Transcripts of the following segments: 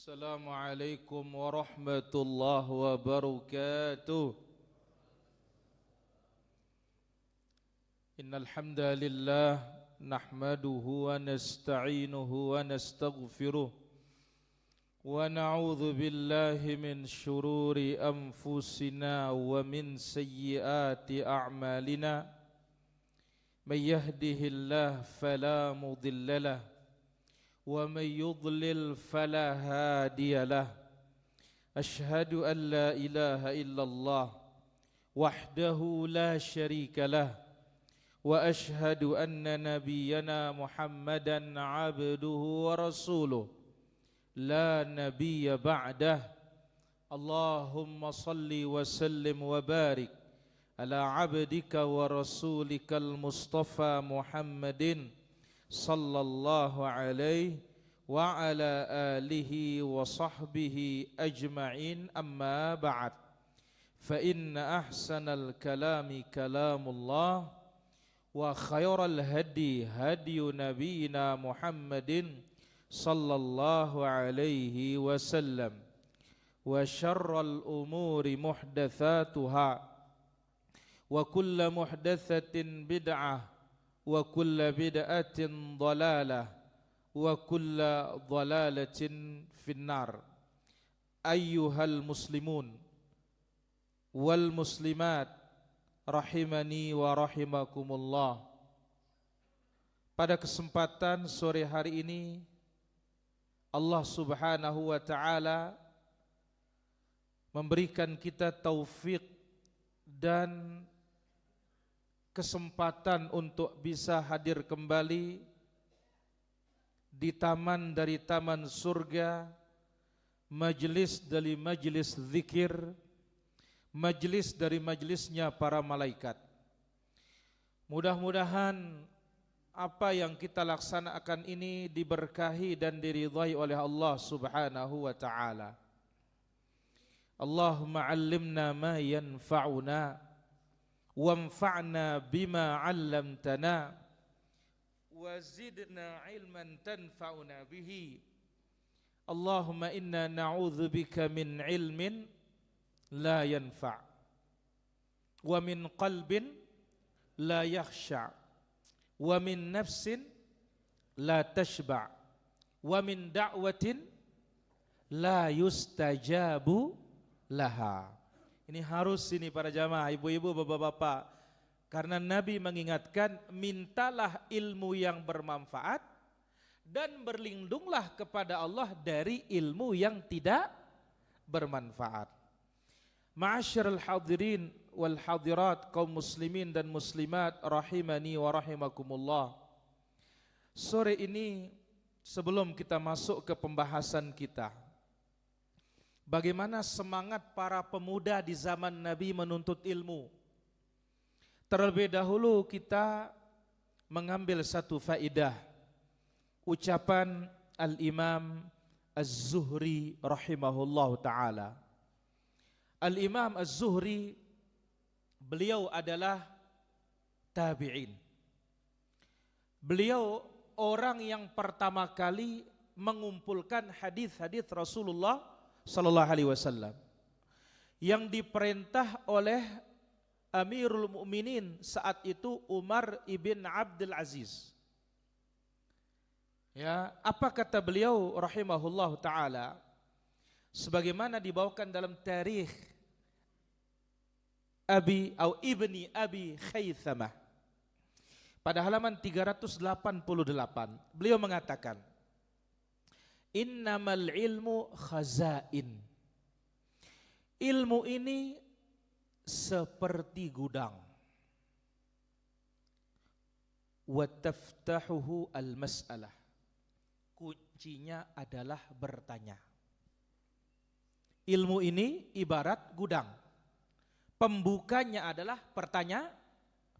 Assalamualaikum warahmatullahi wabarakatuh. Innal hamdalillah nahmaduhu wa nasta'inuhu wa nastaghfiruh wa na'udzu billahi min shururi anfusina wa min sayyiati a'malina. May yahdihillahu fala mudilla lahu ومن يضلل فلا هادي له أشهد أن لا إله إلا الله وحده لا شريك له وأشهد أن نبينا محمدا عبده ورسوله لا نبي بعده اللهم صل وسلم وبارك على عبدك ورسولك المصطفى محمد صلى الله عليه وعلى آله وصحبه أجمعين أما بعد فإن أحسن الكلام كلام الله وخير الهدي هدي نبينا محمد صلى الله عليه وسلم وشر الأمور محدثاتها وكل محدثة بدعة wa kullu bid'atin dhalalah wa kullu dhalalatin finnar. Ayyuhal muslimun wal muslimat rahimani wa rahimakumullah. Pada kesempatan sore hari ini Allah Subhanahu wa taala memberikan kita taufik dan kesempatan untuk bisa hadir kembali di taman dari taman surga, majelis dari majelis zikir, majelis dari majelisnya para malaikat. Mudah-mudahan apa yang kita laksanakan ini diberkahi dan diridhai oleh Allah Subhanahu wa taala. Allahumma 'allimna ma yanfa'una wanfa'na bima 'allamtana wazidna 'ilman tanfa'una bihi. Allahumma inna na'udzubika min 'ilmin la yanfa' wa min qalbin la yakhsha' wa min nafsin la tashba' wa min da'watin la yustajabu laha. Ini harus ini para jamaah, ibu-ibu, bapak-bapak. Karena Nabi mengingatkan, mintalah ilmu yang bermanfaat dan berlindunglah kepada Allah dari ilmu yang tidak bermanfaat. Ma'asyiral hadirin wal hadirat, kaum muslimin dan muslimat rahimani wa rahimakumullah. Sore ini sebelum kita masuk ke pembahasan kita, bagaimana semangat para pemuda di zaman Nabi menuntut ilmu. Terlebih dahulu kita mengambil satu faidah ucapan Al-Imam Az-Zuhri rahimahullahu ta'ala. Al-Imam Az-Zuhri, beliau adalah tabi'in. Beliau orang yang pertama kali mengumpulkan hadis-hadis Rasulullah sallallahu alaihi wasallam yang diperintah oleh Amirul Mukminin saat itu Umar ibn Abdul Aziz. Ya, apa kata beliau rahimahullahu taala? Sebagaimana dibawakan dalam tarikh Ibni Abi Khaythamah pada halaman 388, beliau mengatakan, innamal ilmu khazain. Ilmu ini seperti gudang. Wa taftahuhu al-mas'alah. Kuncinya adalah bertanya. Ilmu ini ibarat gudang. Pembukanya adalah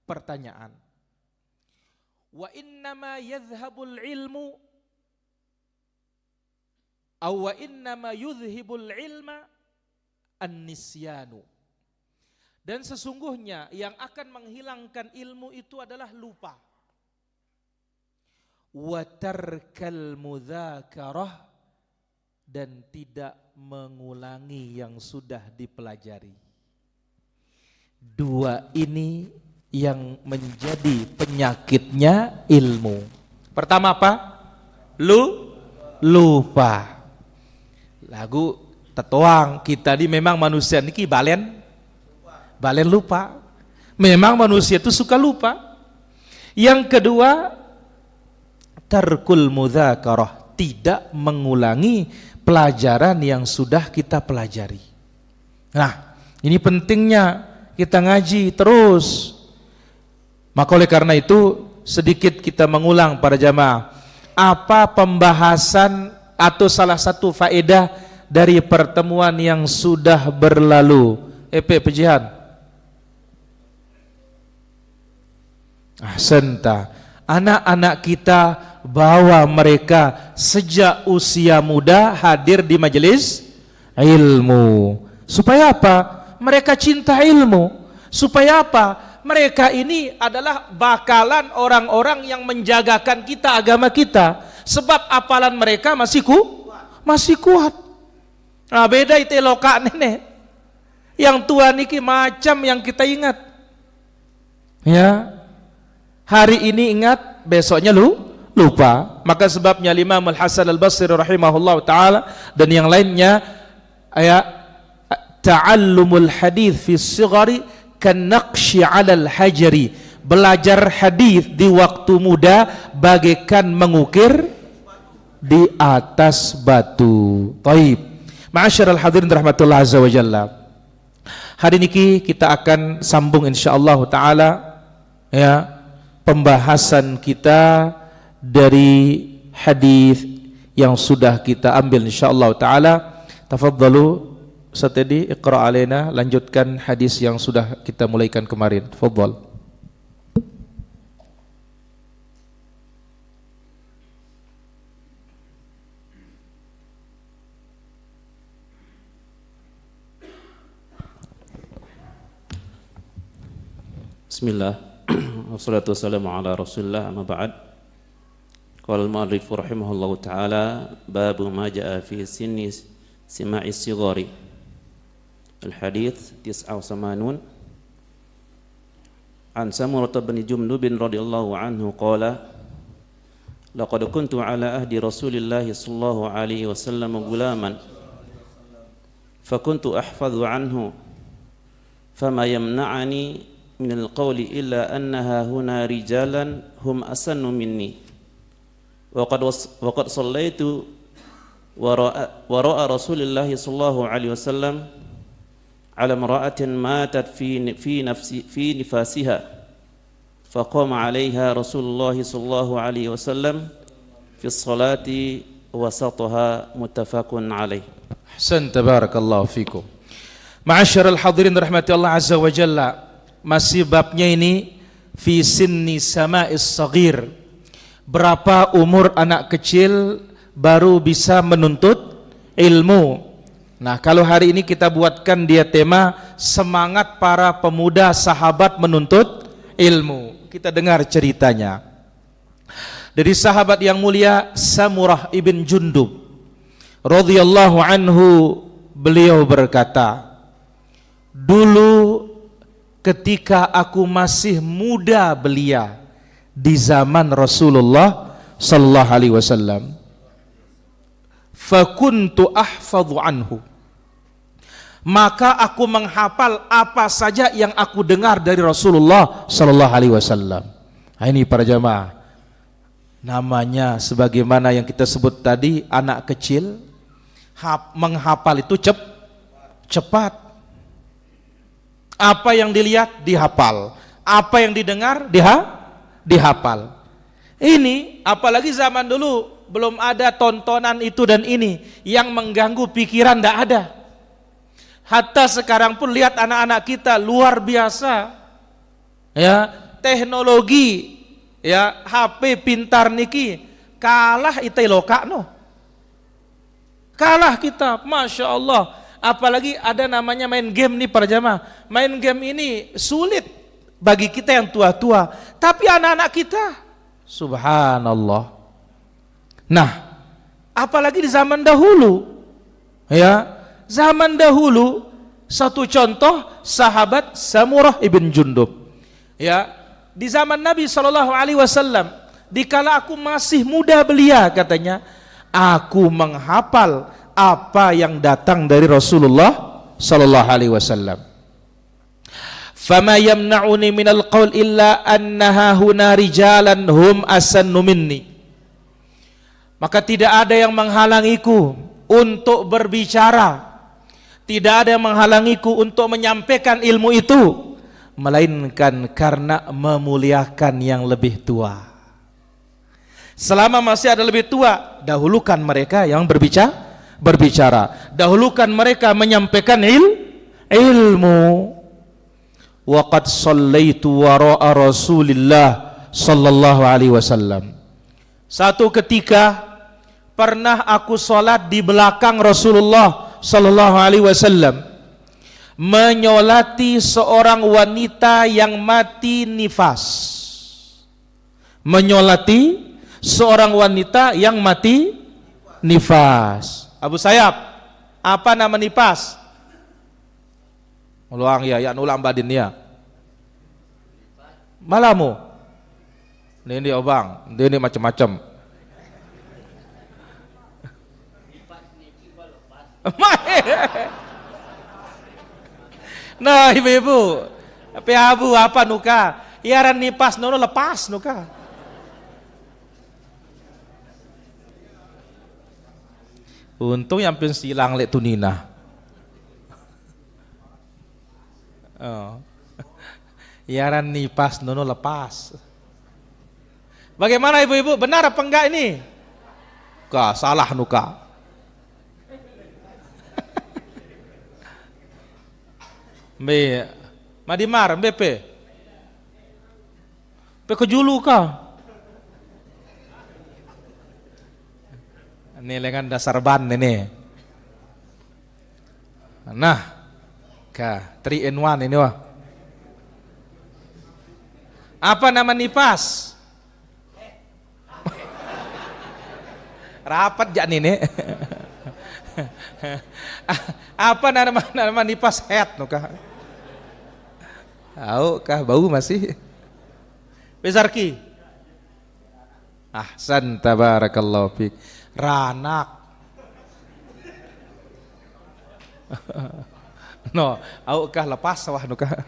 pertanyaan. Wa innama yadhhabul ilmu wa innama yudhibul ilma an-nisyanu. Dan sesungguhnya yang akan menghilangkan ilmu itu adalah lupa. Wa tarkal mudzakarah dan tidak mengulangi yang sudah dipelajari. Dua ini yang menjadi penyakitnya ilmu. Pertama apa? Lupa. Lagu tetuang kita ini memang manusia niki balen lupa. Memang manusia itu suka lupa. Yang kedua, tarkul mudzakarah, tidak mengulangi pelajaran yang sudah kita pelajari. Nah, ini pentingnya kita ngaji terus. Maka oleh karena itu sedikit kita mengulang para jamaah, apa pembahasan atau salah satu faedah dari pertemuan yang sudah berlalu. Pejihan. Ahsanta. Anak-anak kita bawa mereka sejak usia muda hadir di majelis ilmu. Supaya apa? Mereka cinta ilmu. Supaya apa? Mereka ini adalah bakalan orang-orang yang menjagakan kita, agama kita. Sebab apalan mereka masih kuat. Nah, beda itu loka nenek. Yang tua niki macam yang kita ingat. Ya. Hari ini ingat, besoknya lupa. Maka sebabnya Imam Al-Hasan Al-Basri rahimahullah ta'ala dan yang lainnya, ta'allumul hadith fi sighari kanaqshi 'alal hajari, belajar hadis di waktu muda bagaikan mengukir di atas batu. Taib. Ma'asyiral hadirin rahmatullah azza wa jalla. Hari ini kita akan sambung insyaallah taala ya pembahasan kita dari hadis yang sudah kita ambil insyaallah taala. Tafadhalu Satedi, iqra alaina, lanjutkan hadis yang sudah kita mulaikan kemarin. Tafadhal. Bismillah. Wassalatu wassalamu ala Rasulillah, amma ba'd. Qala al-mu'allif rahimahullahu ta'ala, babu ma ja'a fi sinni sima'i sighari. Al-hadits 89 An Samurah bin Jundub radhiyallahu anhu qala laqad kuntu ala ahdi Rasulillah sallallahu alaihi wasallam gulaman fakuntu ahfadhu anhu fama yamna'ani min al-qawli illa annaha huna rijalan hum asannu minni wa qad sallaitu wara'a Rasulillah sallallahu alaihi wasallam على امرأة ماتت في نفاسها فقام عليها رسول الله صلى الله عليه وسلم في الصلاة وسطها متفق عليه. Ahsan, tabarakallahu fikum. Ma'asyiral hadirin rahmati Allah azza wa jalla. Masih babnya ini fi sinni sama'is saghir. Berapa umur anak kecil baru bisa menuntut ilmu? Nah, kalau hari ini kita buatkan dia tema semangat para pemuda sahabat menuntut ilmu. Kita dengar ceritanya. Dari sahabat yang mulia Samurah ibn Jundub radhiyallahu anhu, beliau berkata, dulu ketika aku masih muda belia di zaman Rasulullah sallallahu alaihi wasallam, fakuntu ahfadhu anhu, maka aku menghafal apa saja yang aku dengar dari Rasulullah sallallahu alaihi wasallam. Nah, ini para jamaah, namanya sebagaimana yang kita sebut tadi, anak kecil menghafal itu cepat. Apa yang dilihat dihafal, apa yang didengar dihafal. Ini apalagi zaman dulu belum ada tontonan itu dan ini yang mengganggu pikiran, tidak ada. Hatta sekarang pun lihat anak-anak kita luar biasa, ya, teknologi, ya, HP pintar niki kalah itai loka no, kalah kita, masya Allah. Apalagi ada namanya main game nih para jamaah. Main game ini sulit bagi kita yang tua-tua, tapi anak-anak kita, subhanallah. Nah, apalagi di zaman dahulu, Ya, zaman dahulu satu contoh sahabat Samurah ibn Jundub. Ya, di zaman Nabi Shallallahu Alaihi Wasallam, dikala aku masih muda belia, katanya, aku menghafal apa yang datang dari Rasulullah Shallallahu Alaihi Wasallam. Fama yamna'uni minal qaul illa annaha huna rijalan hum asannu minni. Maka tidak ada yang menghalangiku untuk berbicara, tidak ada yang menghalangiku untuk menyampaikan ilmu itu, melainkan karena memuliakan yang lebih tua. Selama masih ada lebih tua, dahulukan mereka yang berbicara, dahulukan mereka menyampaikan ilmu. Waqad shallaitu wara'a Rasulillah sallallahu alaihi wasallam. Satu ketika pernah aku salat di belakang Rasulullah sallallahu alaihi wasallam, menyolati seorang wanita yang mati nifas. Menyolati seorang wanita yang mati nifas. Abu Sayyab, apa nama nifas? Ulang ya, ya ulang badin ya. Malamu. Ini obang, ini macam-macam. Nah, ibu-ibu, abu apa nuka? Iaran nipas nono lepas nuka. Untung yang pensilang lek tunina. Oh. Iaran nipas nono lepas. Bagaimana ibu-ibu, benar apa enggak ini? Ka salah nuka. Mbe Madimar, BP. Pe kejulu ka. Ini lengan dasar ban ini. Nah, ka 3 in 1 ini wah. Apa nama nipas? Rapat jak ini. Apa nama nipas head nuka? Tahu kah bau masih? Besarki. Ahsan tabarakallahu fik. Ranak. No, au kah lepas sawah nuka.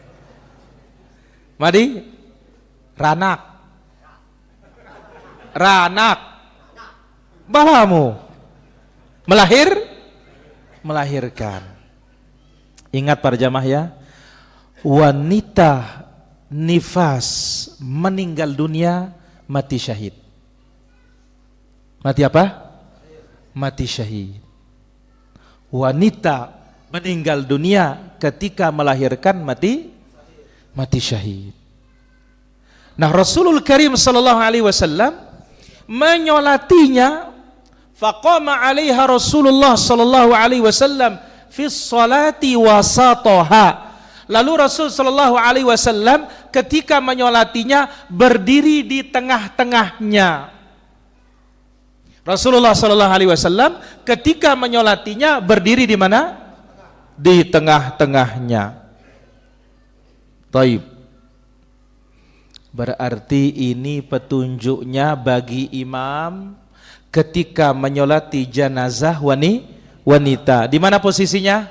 Madi? Ranak. Ranak. Balamu. Melahirkan. Ingat para jamaah ya, wanita nifas meninggal dunia mati syahid. Mati apa? Mati syahid. Wanita meninggal dunia ketika melahirkan mati syahid. Nah, Rasulul Karim sallallahu alaihi wasallam menyolatinya. Faqama 'alaiha Rasulullah sallallahu alaihi wasallam fi sholati wasatoha. Lalu Rasul sallallahu alaihi wasallam ketika menyolatinya berdiri di tengah-tengahnya. Rasulullah sallallahu alaihi wasallam ketika menyolatinya berdiri di mana? Di tengah-tengahnya. Taib. Berarti ini petunjuknya bagi imam ketika menyolati jenazah wanita. Di mana posisinya?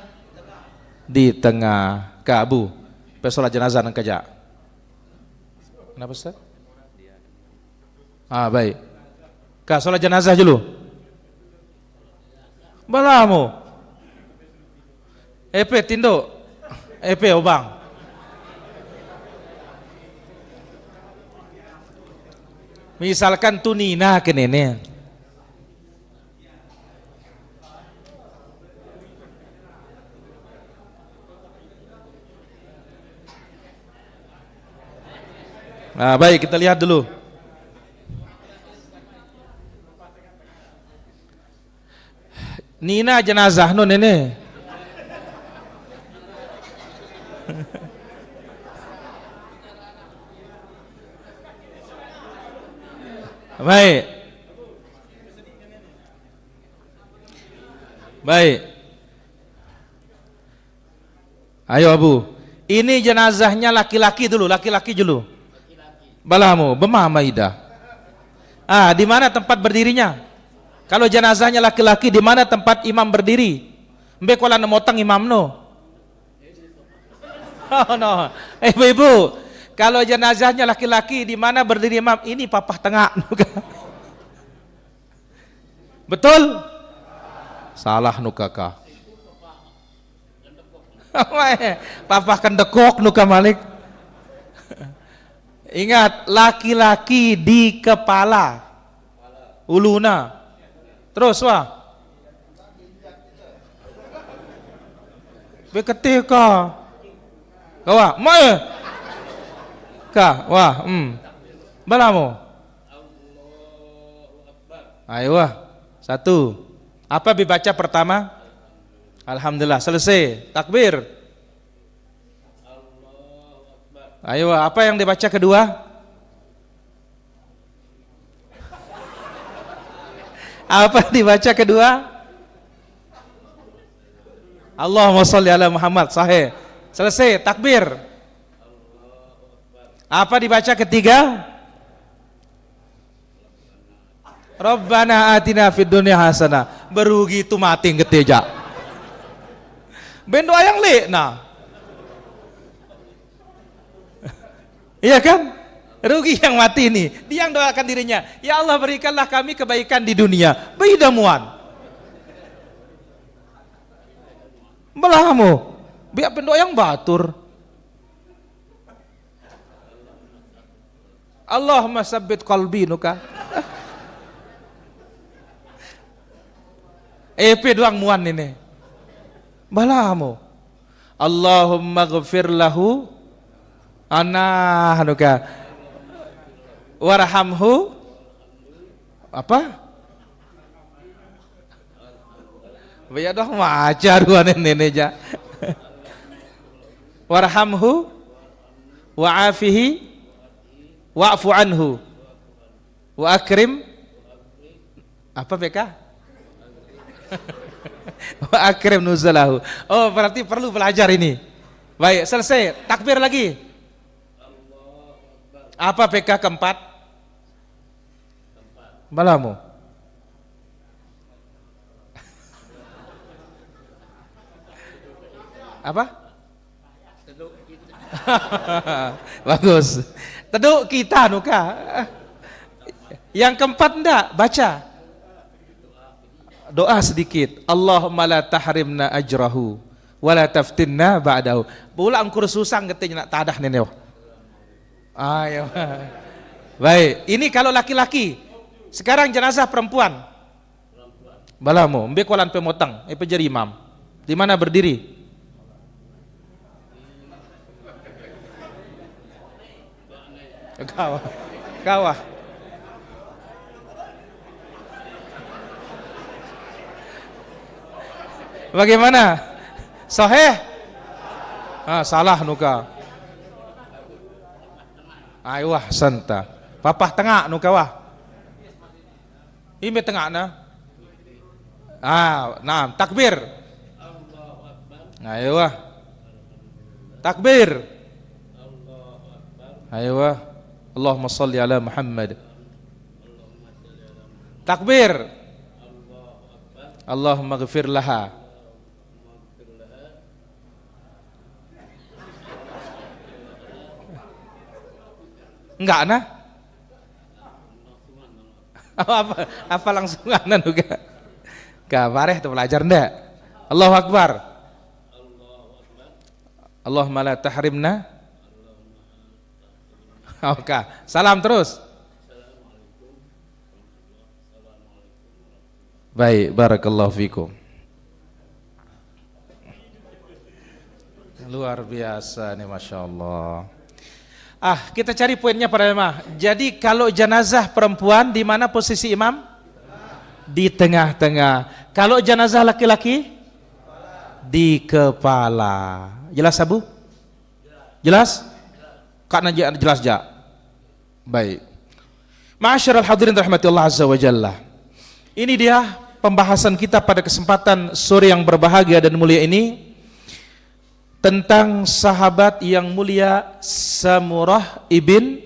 Di tengah. Abu, pesolat jenazah nang kerja. Kenapa Ustaz? Baik. Ka solat jenazah dulu. Balamu. Epe tindo. Epe obang. Misalkan tunina ke nenek. Nah, baik, kita lihat dulu. Nina jenazah no nenek. Baik. Baik. Ayo Abu. Ini jenazahnya laki-laki dulu, laki-laki dulu. Balamu, bemama ida. Di mana tempat berdirinya? Kalau jenazahnya laki-laki, di mana tempat imam berdiri? Mbe kola nemotang imam no. Oh no. Ibu-ibu, kalau jenazahnya laki-laki, di mana berdiri imam? Ini papah tengah. Betul? Salah nu kakak. Papah kendekok nu Malik. Ingat, laki-laki di kepala. Uluna. Terus wah. Beketika. Kawa, mae. Ka, wah, Balamu. Ayo wah. Satu. Apa dibaca pertama? Alhamdulillah, selesai. Takbir. Ayo, apa yang dibaca kedua? Apa dibaca kedua? Allahumma sholli ala Muhammad. Sahih. Selesai, takbir. Apa dibaca ketiga? Rabbana atina fid dunya hasanah. Berugi itu mati ngeteja. Ben doa yang lekna. Iya kan? Rugi yang mati ini. Dia yang doakan dirinya. Ya Allah, berikanlah kami kebaikan di dunia. Beda muan. Belamu. Biar pendoa yang batur. Allahumma sabbit qalbi nuka. EP doang muan ini. Balamu. Allahumma ghafir lahu nuka. Warhamhu apa? Biar doang maca ruan ini aja. Warhamhu wa'afihi wa'fu anhu wa akrim apa BK? Wa akrim nuzulahu. Oh, berarti perlu belajar ini. Baik, selesai. Takbir lagi. Apa PK keempat? Balamu. Apa? Bagus. Teduk kita nuka. Yang keempat enggak baca. Doa sedikit. Allahumma la tahrimna ajrahu wa la taftinna ba'dahu. Pula angkur susang katanya nak tadah neneo. Ayo. Baik, ini kalau laki-laki. Sekarang jenazah perempuan. Balamu, mbe kolan pemotang, pejari imam. Di mana berdiri? Kawah. Kawah. Bagaimana? Sahih? Salah nuka. Ayo wah santa. Papah tengah nuka wah. Ini tengah na. Nah, takbir. Ayo wah. Takbir. Ayo wah. Allahumma sholli ala Muhammad. Takbir. Allahumma ghafir laha. Enggak nah? Apa langsungan juga? Kabareh tuh belajar ndak? Allahu Akbar. Allahumma la tahrimna. Oke, salam terus. Baik, barakallahu fikum. Luar biasa nih, masya Allah. Kita cari poinnya para jemaah. Jadi kalau jenazah perempuan di mana posisi imam? Di tengah-tengah. Kalau jenazah laki-laki? Di kepala. Jelas Abu? Jelas? Karena jelas ja. Baik. Ma'asyiral hadirin rahmatillah azza wa jalla. Ini dia pembahasan kita pada kesempatan sore yang berbahagia dan mulia ini tentang sahabat yang mulia Samurah ibn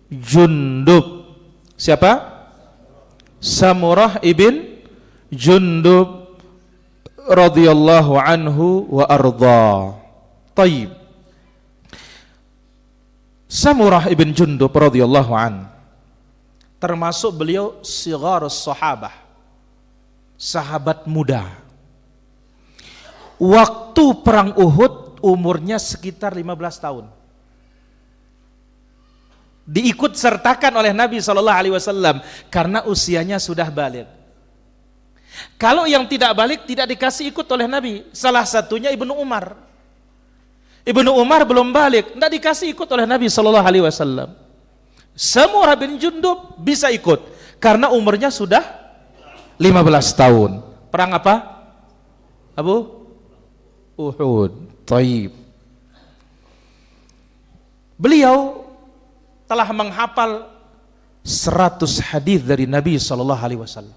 Jundub. Siapa? Samurah ibn Jundub radhiyallahu anhu wa arda. Taib. Samurah ibn Jundub radhiyallahu an, termasuk beliau sigharus sahabah, sahabat muda. Waktu perang Uhud umurnya sekitar 15 tahun. Diikut sertakan oleh Nabi SAW karena usianya sudah balik. Kalau yang tidak balik tidak dikasih ikut oleh Nabi. Salah satunya Ibnu Umar. Ibnu Umar belum balik, tidak dikasih ikut oleh Nabi SAW. Samurah bin Jundub bisa ikut karena umurnya sudah 15 tahun. Perang apa? Abu Uhud. Taib. Beliau telah menghafal 100 hadis dari Nabi SAW.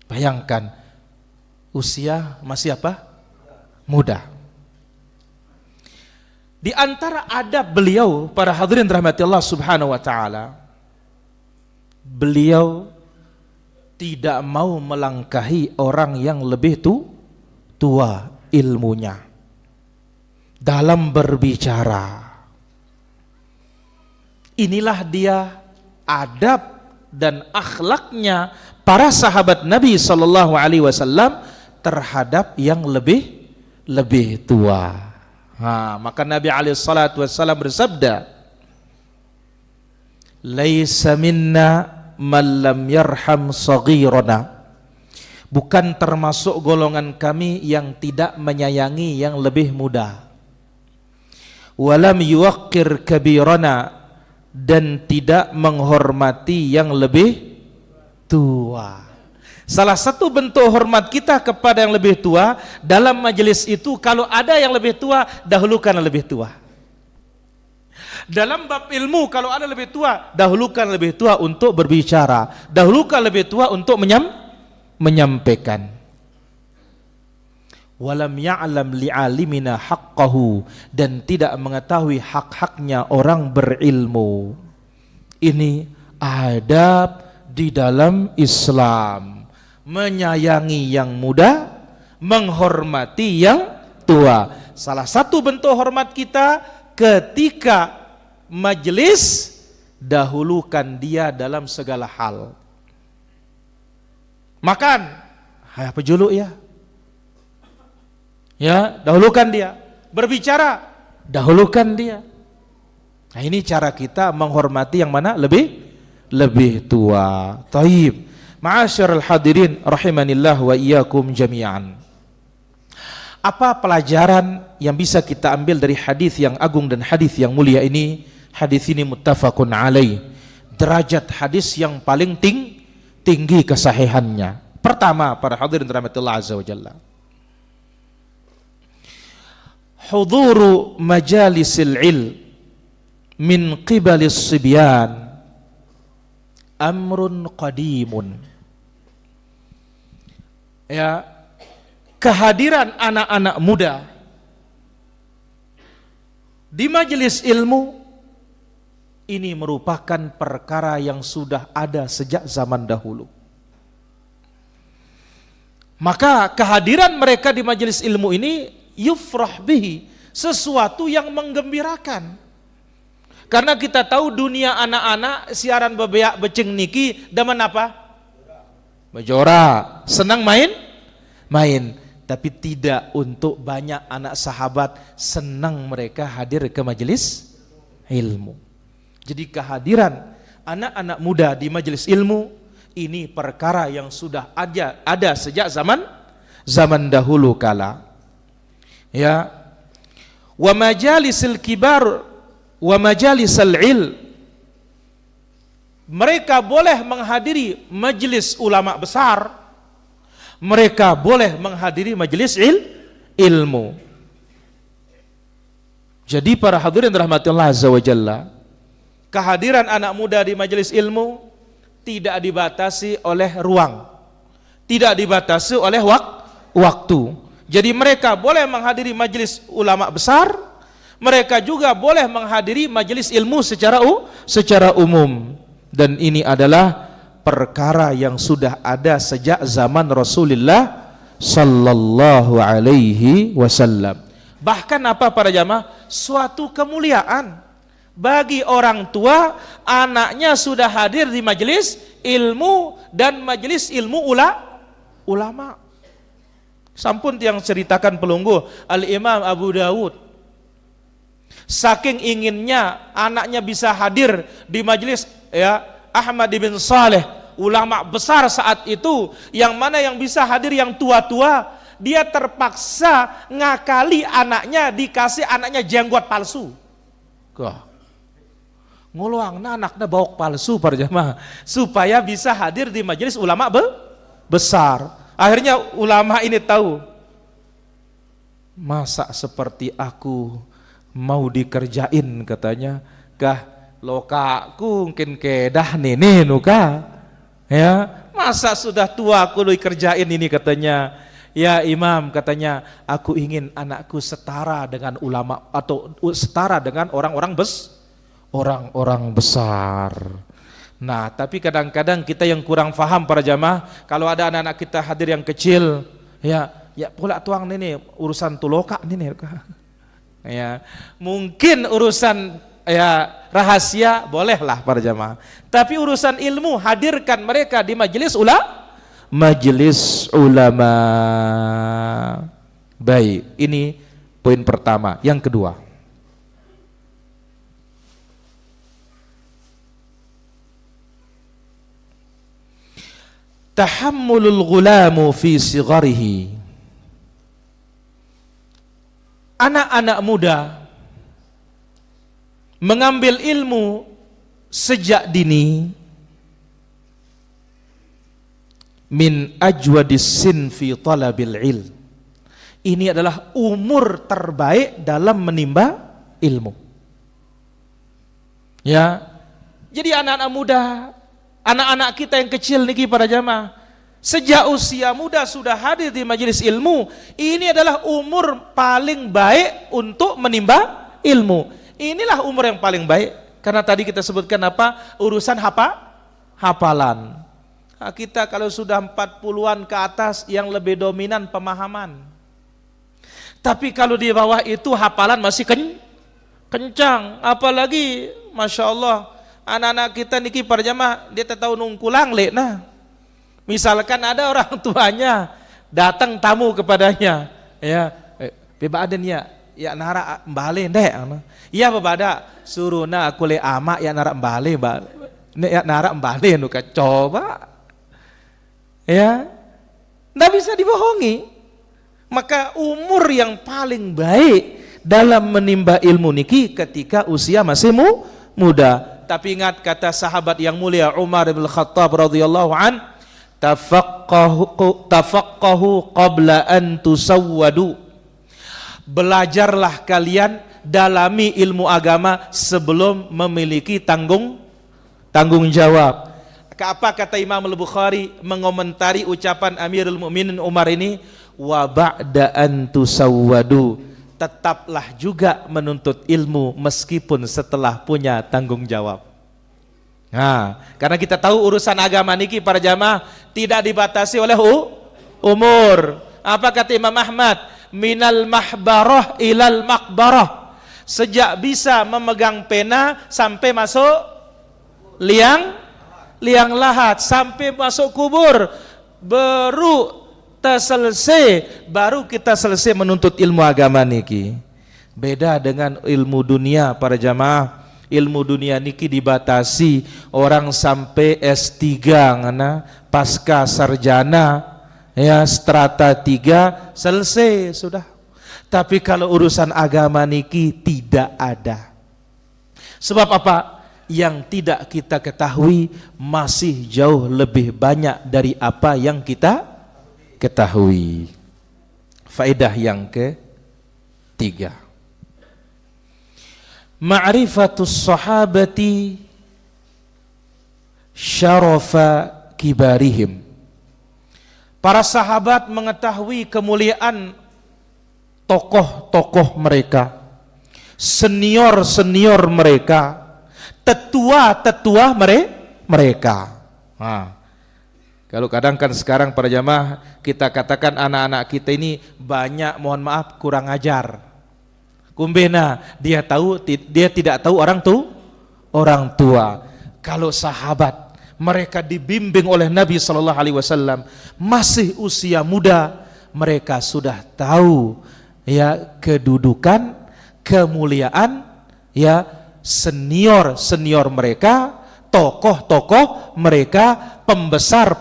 Bayangkan usia masih apa? Muda. Di antara adab beliau, para hadirin rahmati Allah Subhanahu wa taala, beliau tidak mau melangkahi orang yang lebih tua ilmunya dalam berbicara. Inilah dia adab dan akhlaknya para sahabat Nabi sallallahu alaihi wasallam terhadap yang lebih tua. Maka Nabi alaihi salatu wasallam bersabda, "Laisa minna man lam yarham saghirana." Bukan termasuk golongan kami yang tidak menyayangi yang lebih muda. Walam yuwaqqir kabirana, dan tidak menghormati yang lebih tua. Salah satu bentuk hormat kita kepada yang lebih tua dalam majelis itu, kalau ada yang lebih tua, dahulukan yang lebih tua. Dalam bab ilmu, kalau ada lebih tua, dahulukan lebih tua untuk berbicara, dahulukan lebih tua untuk menyampaikan. Walam ya'lam li'alimina haqqahu, dan tidak mengetahui hak-haknya orang berilmu. Ini adab di dalam Islam, menyayangi yang muda, menghormati yang tua. Salah satu bentuk hormat kita ketika majelis, dahulukan dia dalam segala hal. Makan, apa juluk ya? Ya, dahulukan dia. Berbicara, dahulukan dia. Nah, ini cara kita menghormati yang mana lebih tua. Taib. Ma'asyiral hadirin rahimanillah wa iyyakum jami'an. Apa pelajaran yang bisa kita ambil dari hadis yang agung dan hadis yang mulia ini? Hadis ini muttafaqun alaih. Derajat hadis yang paling tinggi kesahihannya. Pertama, para hadirin rahmatullah azza wa jalla, huduru majalisil ilm min qibalis sibyan amrun qadimun. Ya, kehadiran anak-anak muda di majelis ilmu ini merupakan perkara yang sudah ada sejak zaman dahulu. Maka kehadiran mereka di majelis ilmu ini yufrah bihi, sesuatu yang menggembirakan. Karena kita tahu dunia anak-anak siaran bebeak beceng niki daman apa? Bejora, senang main, tapi tidak untuk banyak anak sahabat senang mereka hadir ke majelis ilmu. Jadi kehadiran anak-anak muda di majelis ilmu ini perkara yang sudah ada sejak zaman dahulu kala. Ya, wa majalisil kibar wa majalisal ilm, mereka boleh menghadiri majelis ulama besar, mereka boleh menghadiri majelis ilmu. Jadi para hadirin rahmatullah azza wa jalla, kehadiran anak muda di majelis ilmu tidak dibatasi oleh ruang, tidak dibatasi oleh waktu. Jadi mereka boleh menghadiri majelis ulama besar, mereka juga boleh menghadiri majelis ilmu secara umum. Dan ini adalah perkara yang sudah ada sejak zaman Rasulullah sallallahu alaihi wasallam. Bahkan apa para jamaah? Suatu kemuliaan bagi orang tua anaknya sudah hadir di majelis ilmu dan majelis ilmu ulama. Sampun yang ceritakan pelungguh Al-Imam Abu Dawud, saking inginnya anaknya bisa hadir di majelis Ahmad bin Saleh, ulama besar saat itu, yang mana yang bisa hadir yang tua-tua, dia terpaksa ngakali anaknya, dikasih anaknya jenggot palsu. Nguluang anaknya bawok palsu para jamaah supaya bisa hadir di majelis ulama besar. Akhirnya ulama ini tahu, masa seperti aku mau dikerjain, katanya, kah lokaku mungkin kedah nene nuka, ya masa sudah tua aku dikerjain ini, katanya. Ya Imam, katanya, aku ingin anakku setara dengan ulama atau setara dengan orang-orang besar. Nah, tapi kadang-kadang kita yang kurang paham para jamaah, kalau ada anak-anak kita hadir yang kecil, ya pula tuang ini urusan tuloka ini, ya mungkin urusan rahasia bolehlah para jamaah. Tapi urusan ilmu hadirkan mereka di majelis ulama. Baik, ini poin pertama. Yang kedua, tahammulul ghulamu fi sigharihi. Anak-anak muda mengambil ilmu sejak dini, min ajwadis sinfi talabil ilm. Ini adalah umur terbaik dalam menimba ilmu. Ya. Jadi anak-anak muda, anak-anak kita yang kecil niki para jamaah, sejak usia muda sudah hadir di majelis ilmu. Ini adalah umur paling baik untuk menimba ilmu. Inilah umur yang paling baik. Karena tadi kita sebutkan apa? Urusan hafalan. Nah, kita kalau sudah 40-an ke atas yang lebih dominan pemahaman. Tapi kalau di bawah itu hafalan masih kencang. Apalagi Masya Allah, anak-anak kita niki para jamaah, dia tahu nungkulang le. Nah, misalkan ada orang tuanya datang tamu kepadanya, ya bebadan ya nara mbale dek, ya bebada suruh na aku le ama ya nara mbale ya nara mbale nuka coba, ya nggak bisa dibohongi. Maka umur yang paling baik dalam menimba ilmu niki ketika usia masih muda. Tapi ingat kata sahabat yang mulia Umar bin Khattab radhiyallahu an, tafaqahu qabla an tusawwadu. Belajarlah kalian, dalami ilmu agama sebelum memiliki tanggung jawab. Apa kata Imam Al-Bukhari mengomentari ucapan Amirul Mukminin Umar ini? Wa ba'da an tusawwadu, tetaplah juga menuntut ilmu meskipun setelah punya tanggung jawab. Nah, karena kita tahu urusan agama niki para jamaah tidak dibatasi oleh umur. Apa kata Imam Ahmad? Minal mahbarah ilal makbarah. Sejak bisa memegang pena sampai masuk liang lahat, sampai masuk kubur, baru kita selesai menuntut ilmu agama niki. Beda dengan ilmu dunia para jamaah. Ilmu dunia niki dibatasi orang sampai S3 ngana, pasca sarjana, ya strata 3 selesai sudah. Tapi kalau urusan agama niki tidak ada. Sebab apa? Yang tidak kita ketahui masih jauh lebih banyak dari apa yang kita ketahui. Faedah yang ketiga, ma'rifatus sahabati syarafa kibarihim. Para sahabat mengetahui kemuliaan tokoh-tokoh mereka, senior-senior mereka, tetua-tetua mereka. Nah, kalau kadang kan sekarang para jamaah kita katakan anak-anak kita ini banyak, mohon maaf, kurang ajar. Kumbena dia tidak tahu orang tua. Kalau sahabat mereka dibimbing oleh Nabi Shallallahu Alaihi Wasallam masih usia muda, mereka sudah tahu ya kedudukan, kemuliaan ya senior mereka, tokoh mereka, pembesar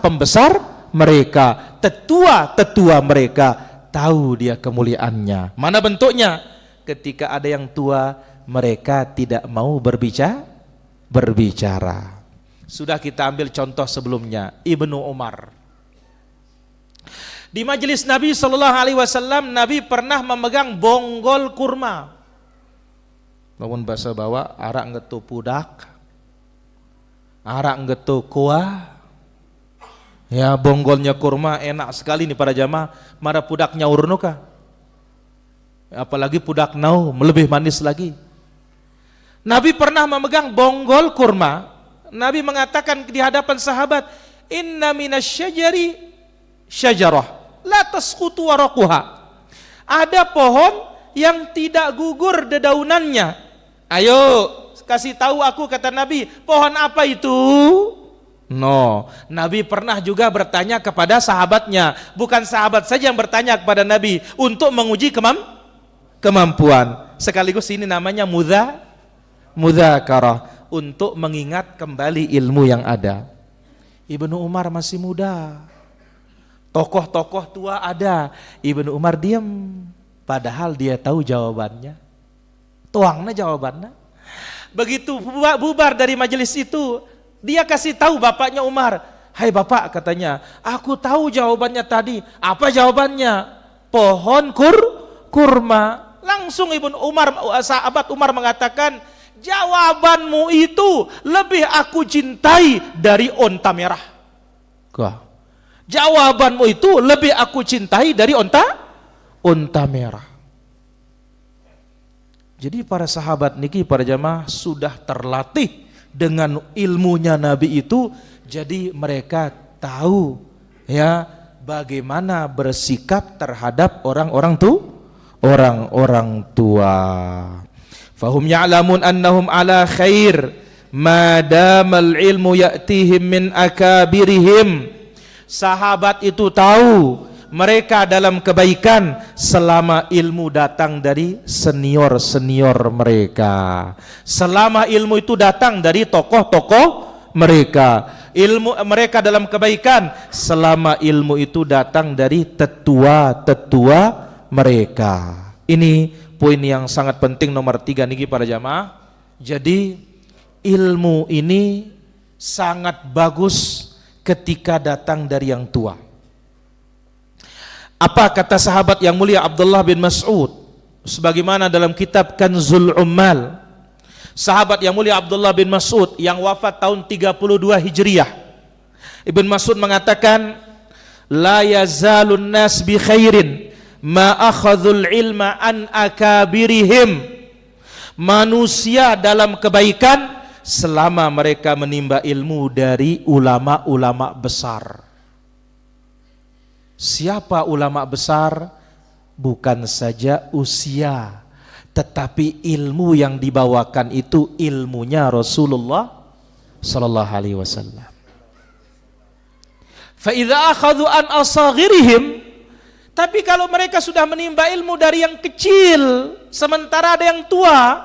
mereka, tetua mereka, tahu dia kemuliaannya. Mana bentuknya? Ketika ada yang tua, mereka tidak mau berbicara. Sudah kita ambil contoh sebelumnya, Ibnu Umar. Di majelis Nabi Sallallahu Alaihi Wasallam, Nabi pernah memegang bonggol kurma. Namun bahasa bawa arak ngetu pudak, arak ngetu kuah. Ya, bonggolnya kurma enak sekali nih para jamaah. Mara pudaknya urnuka. Apalagi pudak nau lebih manis lagi. Nabi pernah memegang bonggol kurma. Nabi mengatakan di hadapan sahabat, "Inna minasyajari syajarah la tasqutu waraquha." Ada pohon yang tidak gugur dedaunannya. Ayo kasih tahu aku, kata Nabi, pohon apa itu? No, Nabi pernah juga bertanya kepada sahabatnya. Bukan sahabat saja yang bertanya kepada Nabi untuk menguji kemampuan. Sekaligus ini namanya mudzakarah, untuk mengingat kembali ilmu yang ada. Ibnu Umar masih muda, tokoh-tokoh tua ada, Ibnu Umar diam, padahal dia tahu jawabannya. Tuangnya jawabannya. Begitu bubar dari majelis itu, dia kasih tahu bapaknya Umar. "Hai bapak," katanya, "aku tahu jawabannya tadi." "Apa jawabannya?" "Pohon kurma." Langsung Ibnu Umar, sahabat Umar mengatakan, "Jawabanmu itu lebih aku cintai dari onta merah." Jawabanmu itu lebih aku cintai dari onta merah. Jadi para sahabat niki, para jamaah, sudah terlatih dengan ilmunya Nabi itu. Jadi mereka tahu ya bagaimana bersikap terhadap orang-orang tua. Fahum ya'lamun annahum ala khair madamal ilmu ya'tihim min akabirihim. Sahabat itu tahu mereka dalam kebaikan selama ilmu datang dari senior mereka, selama ilmu itu datang dari tokoh-tokoh mereka. Ilmu mereka dalam kebaikan selama ilmu itu datang dari tetua mereka. Ini poin yang sangat penting nomor 3 niki para jamaah. Jadi ilmu ini sangat bagus ketika datang dari yang tua. Apa kata sahabat yang mulia Abdullah bin Mas'ud sebagaimana dalam kitab Kanzul Ummal? Sahabat yang mulia Abdullah bin Mas'ud yang wafat tahun 32 Hijriah. Ibn Mas'ud mengatakan, "La yazalun nas bi khairin ma akhadhul ilma an akabirihim." Manusia dalam kebaikan selama mereka menimba ilmu dari ulama-ulama besar. Siapa ulama besar? Bukan saja usia, tetapi ilmu yang dibawakan itu ilmunya Rasulullah sallallahu alaihi wasallam. Fa idza akhadhu an asaghirihim, tapi kalau mereka sudah menimba ilmu dari yang kecil sementara ada yang tua,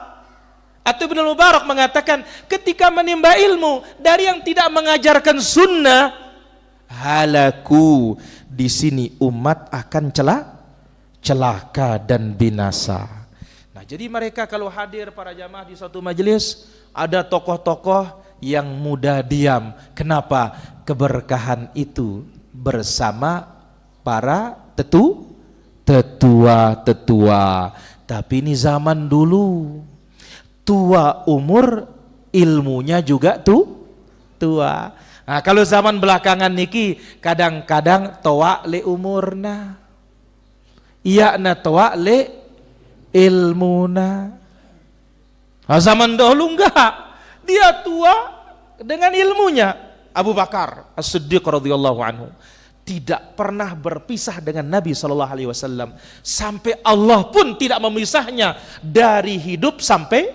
atau Ibnu Mubarak mengatakan ketika menimba ilmu dari yang tidak mengajarkan sunnah, halaku, di sini umat akan celaka dan binasa. Nah, jadi mereka kalau hadir para jamaah di suatu majelis, ada tokoh-tokoh yang muda diam. Kenapa? Keberkahan itu bersama para tetua. Tapi ini zaman dulu, tua umur, ilmunya juga tua. Nah, kalau zaman belakangan niki kadang-kadang toa le umurna, iya na toa le ilmuna. Nah, zaman dahulu enggak, dia tua dengan ilmunya. Abu Bakar As-Siddiq radhiyallahu anhu tidak pernah berpisah dengan Nabi SAW sampai Allah pun tidak memisahnya dari hidup sampai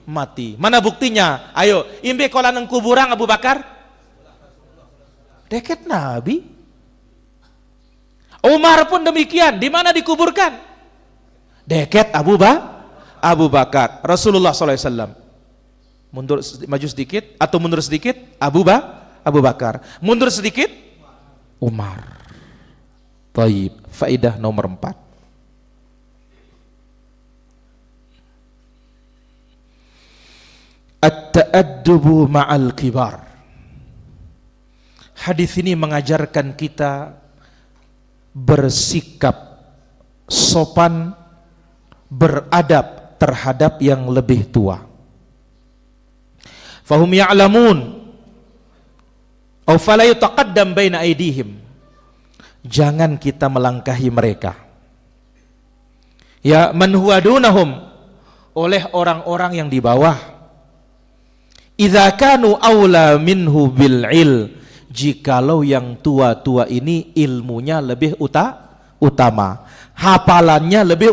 mati. Mana buktinya? Ayo, imbe kola nang kuburang Abu Bakar deket Nabi. Umar pun demikian, di mana dikuburkan? Deket Abu Bakar. Rasulullah SAW mundur, maju sedikit atau mundur sedikit Abu Bakar, mundur sedikit Umar. Taib, faedah nomor 4. At-ta'addubu ma'al kibar. Hadis ini mengajarkan kita bersikap sopan, beradab terhadap yang lebih tua. Fahum ya'lamun aw fala yutaqaddam baina aydihim. Jangan kita melangkahi mereka. Ya, man huwa dunahum, oleh orang-orang yang di bawah. Idza kanu aula minhu bil il, jikalau yang tua-tua ini ilmunya lebih utama, hafalannya lebih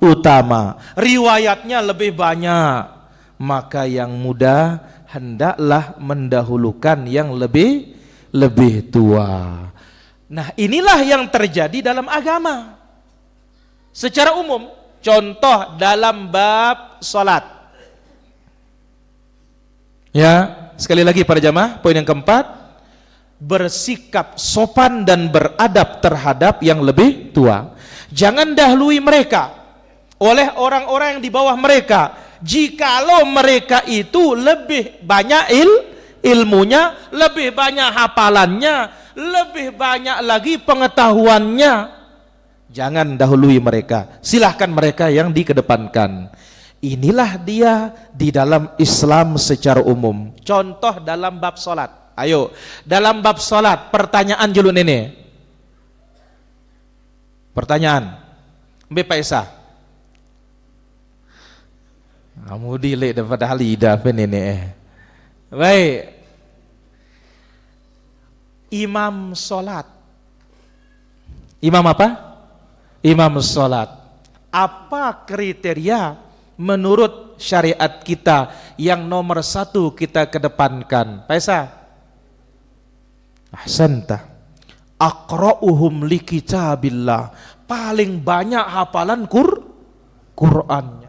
utama, riwayatnya lebih banyak, maka yang muda hendaklah mendahulukan yang lebih tua. Nah, inilah yang terjadi dalam agama secara umum. Contoh dalam bab salat. Ya, sekali lagi para jamaah, poin yang keempat, bersikap sopan dan beradab terhadap yang lebih tua. Jangan dahului mereka oleh orang-orang yang di bawah mereka. Jikalau mereka itu lebih banyak ilmunya, lebih banyak hafalannya, lebih banyak lagi pengetahuannya, jangan dahului mereka. Silahkan mereka yang dikedepankan. Inilah dia di dalam Islam secara umum. Contoh dalam bab salat. Ayo, dalam bab salat, pertanyaan julu nene. Pertanyaan. Mbe Pak Esa. Kamu dilek dapat halida nene. Baik. Imam salat. Imam apa? Imam salat. Apa kriteria menurut syariat kita yang nomor 1 kita kedepankan? Pak Esa. Ahsanta. Aqra'uhum li kitabillah. Paling banyak hafalan Qur'annya.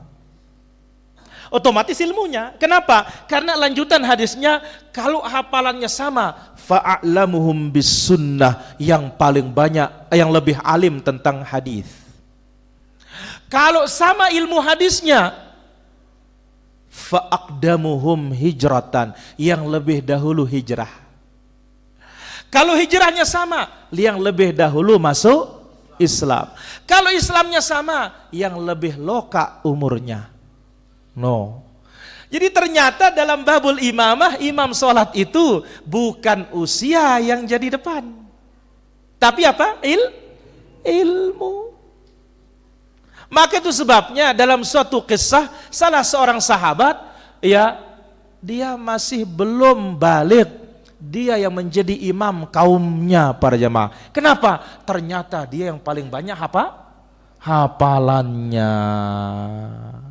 Otomatis ilmunya. Kenapa? Karena lanjutan hadisnya, kalau hafalannya sama, fa'a'lamuhum bis sunnah, yang paling banyak, yang lebih alim tentang hadis. Kalau sama ilmu hadisnya, fa'aqdamuhum hijratan, yang lebih dahulu hijrah. Kalau hijrahnya sama, yang lebih dahulu masuk Islam. Kalau Islamnya sama, yang lebih loka umurnya. No. Jadi ternyata dalam babul imamah, imam sholat itu bukan usia yang jadi depan, tapi apa? Ilmu. Maka itu sebabnya dalam suatu kisah, salah seorang sahabat, ya, dia masih belum balik, dia yang menjadi imam kaumnya para jamaah. Kenapa? Ternyata dia yang paling banyak hafalannya.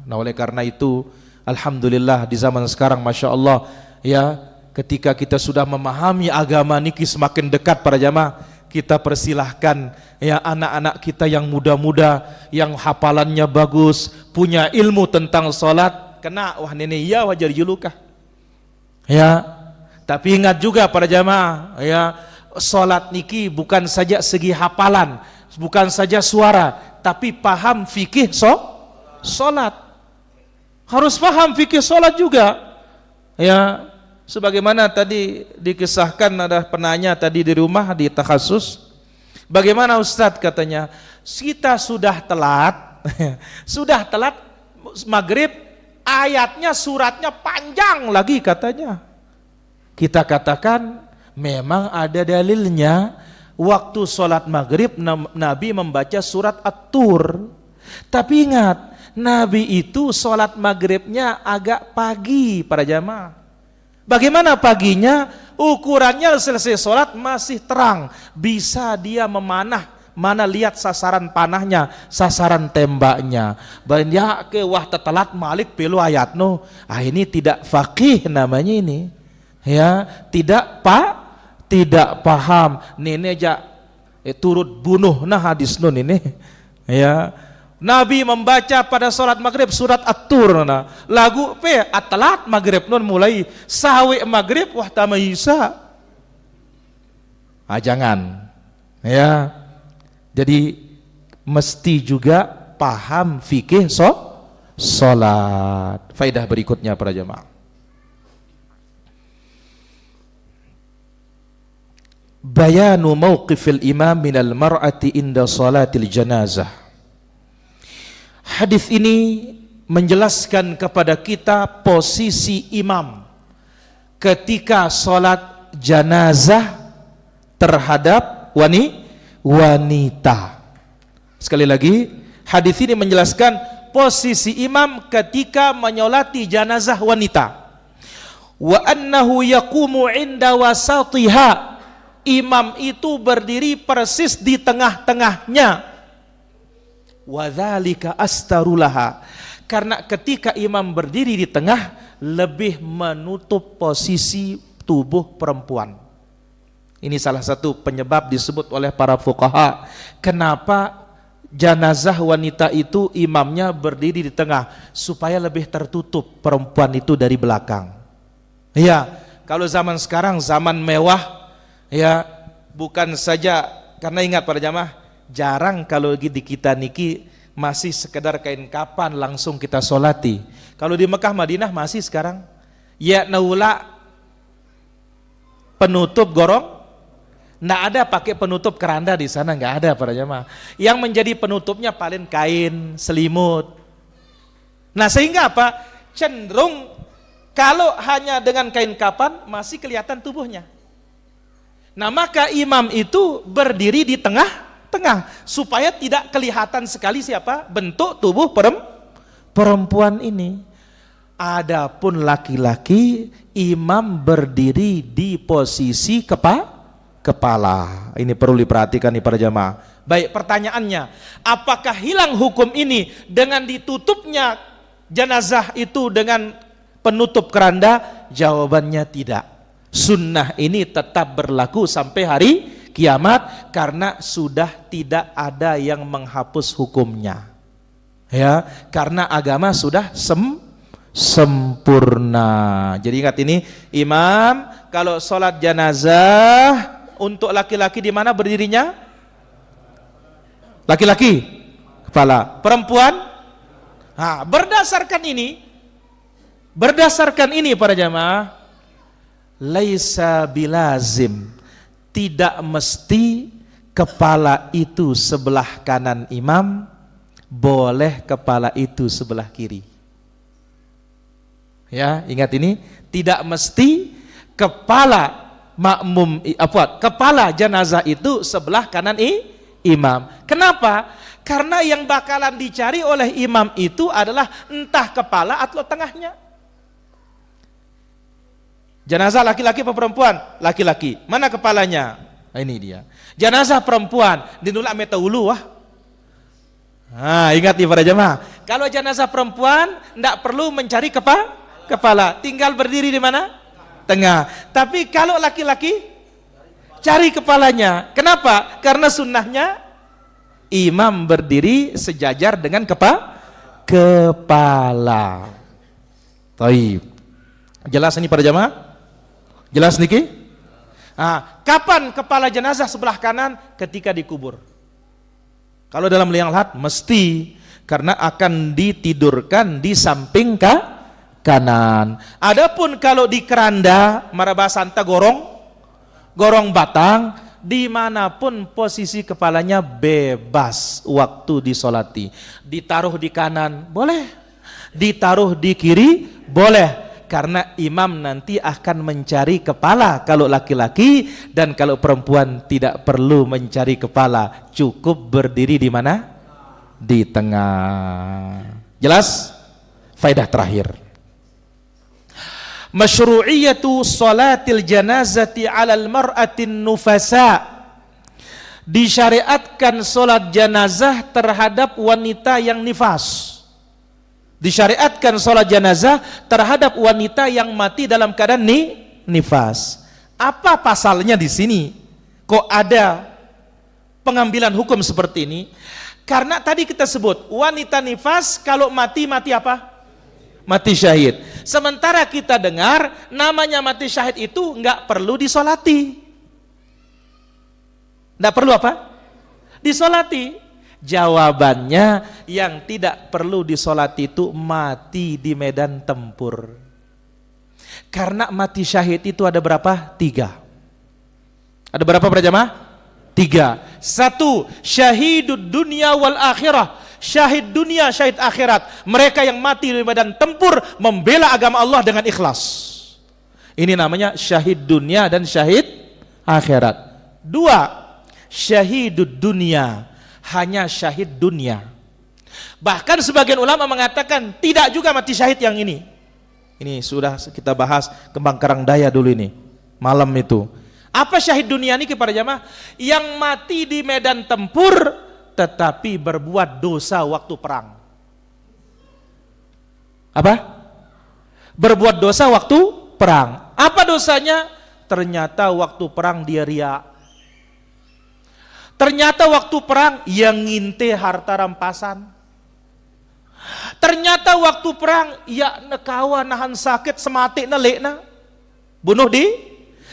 Nah, oleh karena itu, alhamdulillah di zaman sekarang, masya Allah, ya, ketika kita sudah memahami agama niki semakin dekat para jamaah, kita persilahkan ya anak-anak kita yang muda-muda, yang hafalannya bagus, punya ilmu tentang sholat, kena wah nenek ya wajar julukah, ya. Tapi ingat juga para jamaah, ya, sholat niki bukan saja segi hafalan, bukan saja suara, tapi paham fikih sholat. Harus paham fikih sholat juga, ya. Sebagaimana tadi dikisahkan, ada penanya tadi di rumah di takhasus, bagaimana Ustadz, katanya kita sudah telat sudah telat maghrib, ayatnya suratnya panjang lagi katanya. Kita katakan memang ada dalilnya, waktu sholat maghrib Nabi membaca surat At-Tur. Tapi ingat, Nabi itu sholat maghribnya agak pagi para jamaah. Bagaimana paginya? Ukurannya selesai sholat masih terang, bisa dia memanah, mana lihat sasaran panahnya, sasaran tembaknya. Banyak ke wah tetelat malik pilu ayatno. Ini tidak faqih namanya ini. Ya, tidak paham. Nene aja turut bunuh nah hadis nun ini. Ya. Nabi membaca pada sholat maghrib surat At-Tur nah. Lagu atalat maghrib nun mulai sawi maghrib wah tamayisa. Jangan. Ya. Jadi mesti juga paham fikih sholat. Faedah berikutnya para jemaah. Bayanu mauqifil imam minal mar'ati inda salatil janazah. Hadis ini menjelaskan kepada kita posisi imam ketika sholat janazah terhadap wanita. Sekali lagi, hadis ini menjelaskan posisi imam ketika menyolati janazah wanita. Wa annahu yaqumu inda wasatiha. Imam itu berdiri persis di tengah-tengahnya. Wadzalika astarulaha, karena ketika imam berdiri di tengah lebih menutup posisi tubuh perempuan. Ini salah satu penyebab disebut oleh para fuqaha kenapa janazah wanita itu imamnya berdiri di tengah, supaya lebih tertutup perempuan itu dari belakang. Ya, kalau zaman sekarang zaman mewah, ya bukan saja karena ingat para jamaah, jarang kalau di kita niki masih sekedar kain kapan langsung kita solati. Kalau di Mekah Madinah masih sekarang ya naula penutup gorong, nggak ada pakai penutup keranda di sana, nggak ada para jamaah. Yang menjadi penutupnya paling kain selimut. Nah sehingga apa? Cenderung kalau hanya dengan kain kapan masih kelihatan tubuhnya. Nah maka imam itu berdiri di tengah supaya tidak kelihatan sekali siapa bentuk tubuh perempuan ini. Adapun laki-laki, imam berdiri di posisi kepala. Ini perlu diperhatikan nih para jamaah. Baik, pertanyaannya, apakah hilang hukum ini dengan ditutupnya jenazah itu dengan penutup keranda? Jawabannya tidak. Sunnah ini tetap berlaku sampai hari kiamat karena sudah tidak ada yang menghapus hukumnya. Ya, karena agama sudah sempurna. Jadi ingat ini, imam kalau sholat janazah untuk laki-laki di mana berdirinya? Laki-laki kepala, perempuan. Berdasarkan ini para jamaah, laisa bilazim, tidak mesti kepala itu sebelah kanan imam, boleh kepala itu sebelah kiri. Ya, ingat ini, tidak mesti kepala kepala jenazah itu sebelah kanan imam. Kenapa? Karena yang bakalan dicari oleh imam itu adalah entah kepala atau tengahnya. Jenazah laki-laki apa perempuan? Laki-laki. Mana kepalanya? Nah, ini dia. Jenazah perempuan dinulak metaulu wah. Ingat nih para jemaah. Kalau jenazah perempuan enggak perlu mencari kepala, tinggal berdiri di mana? Tengah. Tapi kalau laki-laki cari kepalanya. Kenapa? Karena sunnahnya imam berdiri sejajar dengan kepala. Taib. Jelas ini para jemaah? Jelas niki? Kapan kepala jenazah sebelah kanan? Ketika dikubur. Kalau dalam liang-lahat mesti, karena akan ditidurkan di samping kanan. Adapun kalau di keranda, marabasanta gorong batang, dimanapun posisi kepalanya bebas waktu disolati. Ditaruh di kanan boleh, ditaruh di kiri boleh. Karena imam nanti akan mencari kepala kalau laki-laki, dan kalau perempuan tidak perlu mencari kepala, cukup berdiri di mana? Di tengah. Jelas? Faedah terakhir. Masyru'iyatu salatil janazati 'alal mar'atin nufasa. Disyariatkan salat janazah terhadap wanita yang nifas. Disyariatkan salat janazah terhadap wanita yang mati dalam keadaan nifas. Apa pasalnya di sini? Kok ada pengambilan hukum seperti ini? Karena tadi kita sebut wanita nifas kalau mati apa? Mati syahid. Sementara kita dengar namanya mati syahid itu nggak perlu disolati. Nggak perlu apa? Disolati. Jawabannya yang tidak perlu disolati itu mati di medan tempur. Karena mati syahid itu ada berapa? 3. Ada berapa para jamaah? 3. 1. Syahidud dunia wal akhirah. Syahid dunia, syahid akhirat. Mereka yang mati di medan tempur membela agama Allah dengan ikhlas. Ini namanya syahid dunia dan syahid akhirat. 2. Syahidud dunia. Hanya syahid dunia. Bahkan sebagian ulama mengatakan tidak juga mati syahid yang ini. Ini sudah kita bahas Kembang Karangdaya dulu ini, malam itu. Apa syahid dunia ini kepada jamaah? Yang mati di medan tempur tetapi berbuat dosa waktu perang. Apa? Berbuat dosa waktu perang. Apa dosanya? Ternyata waktu perang dia riya. Ternyata waktu perang yang nginte harta rampasan. Ternyata waktu perang ya nekawa nahan sakit semati nelekna. Bunuh di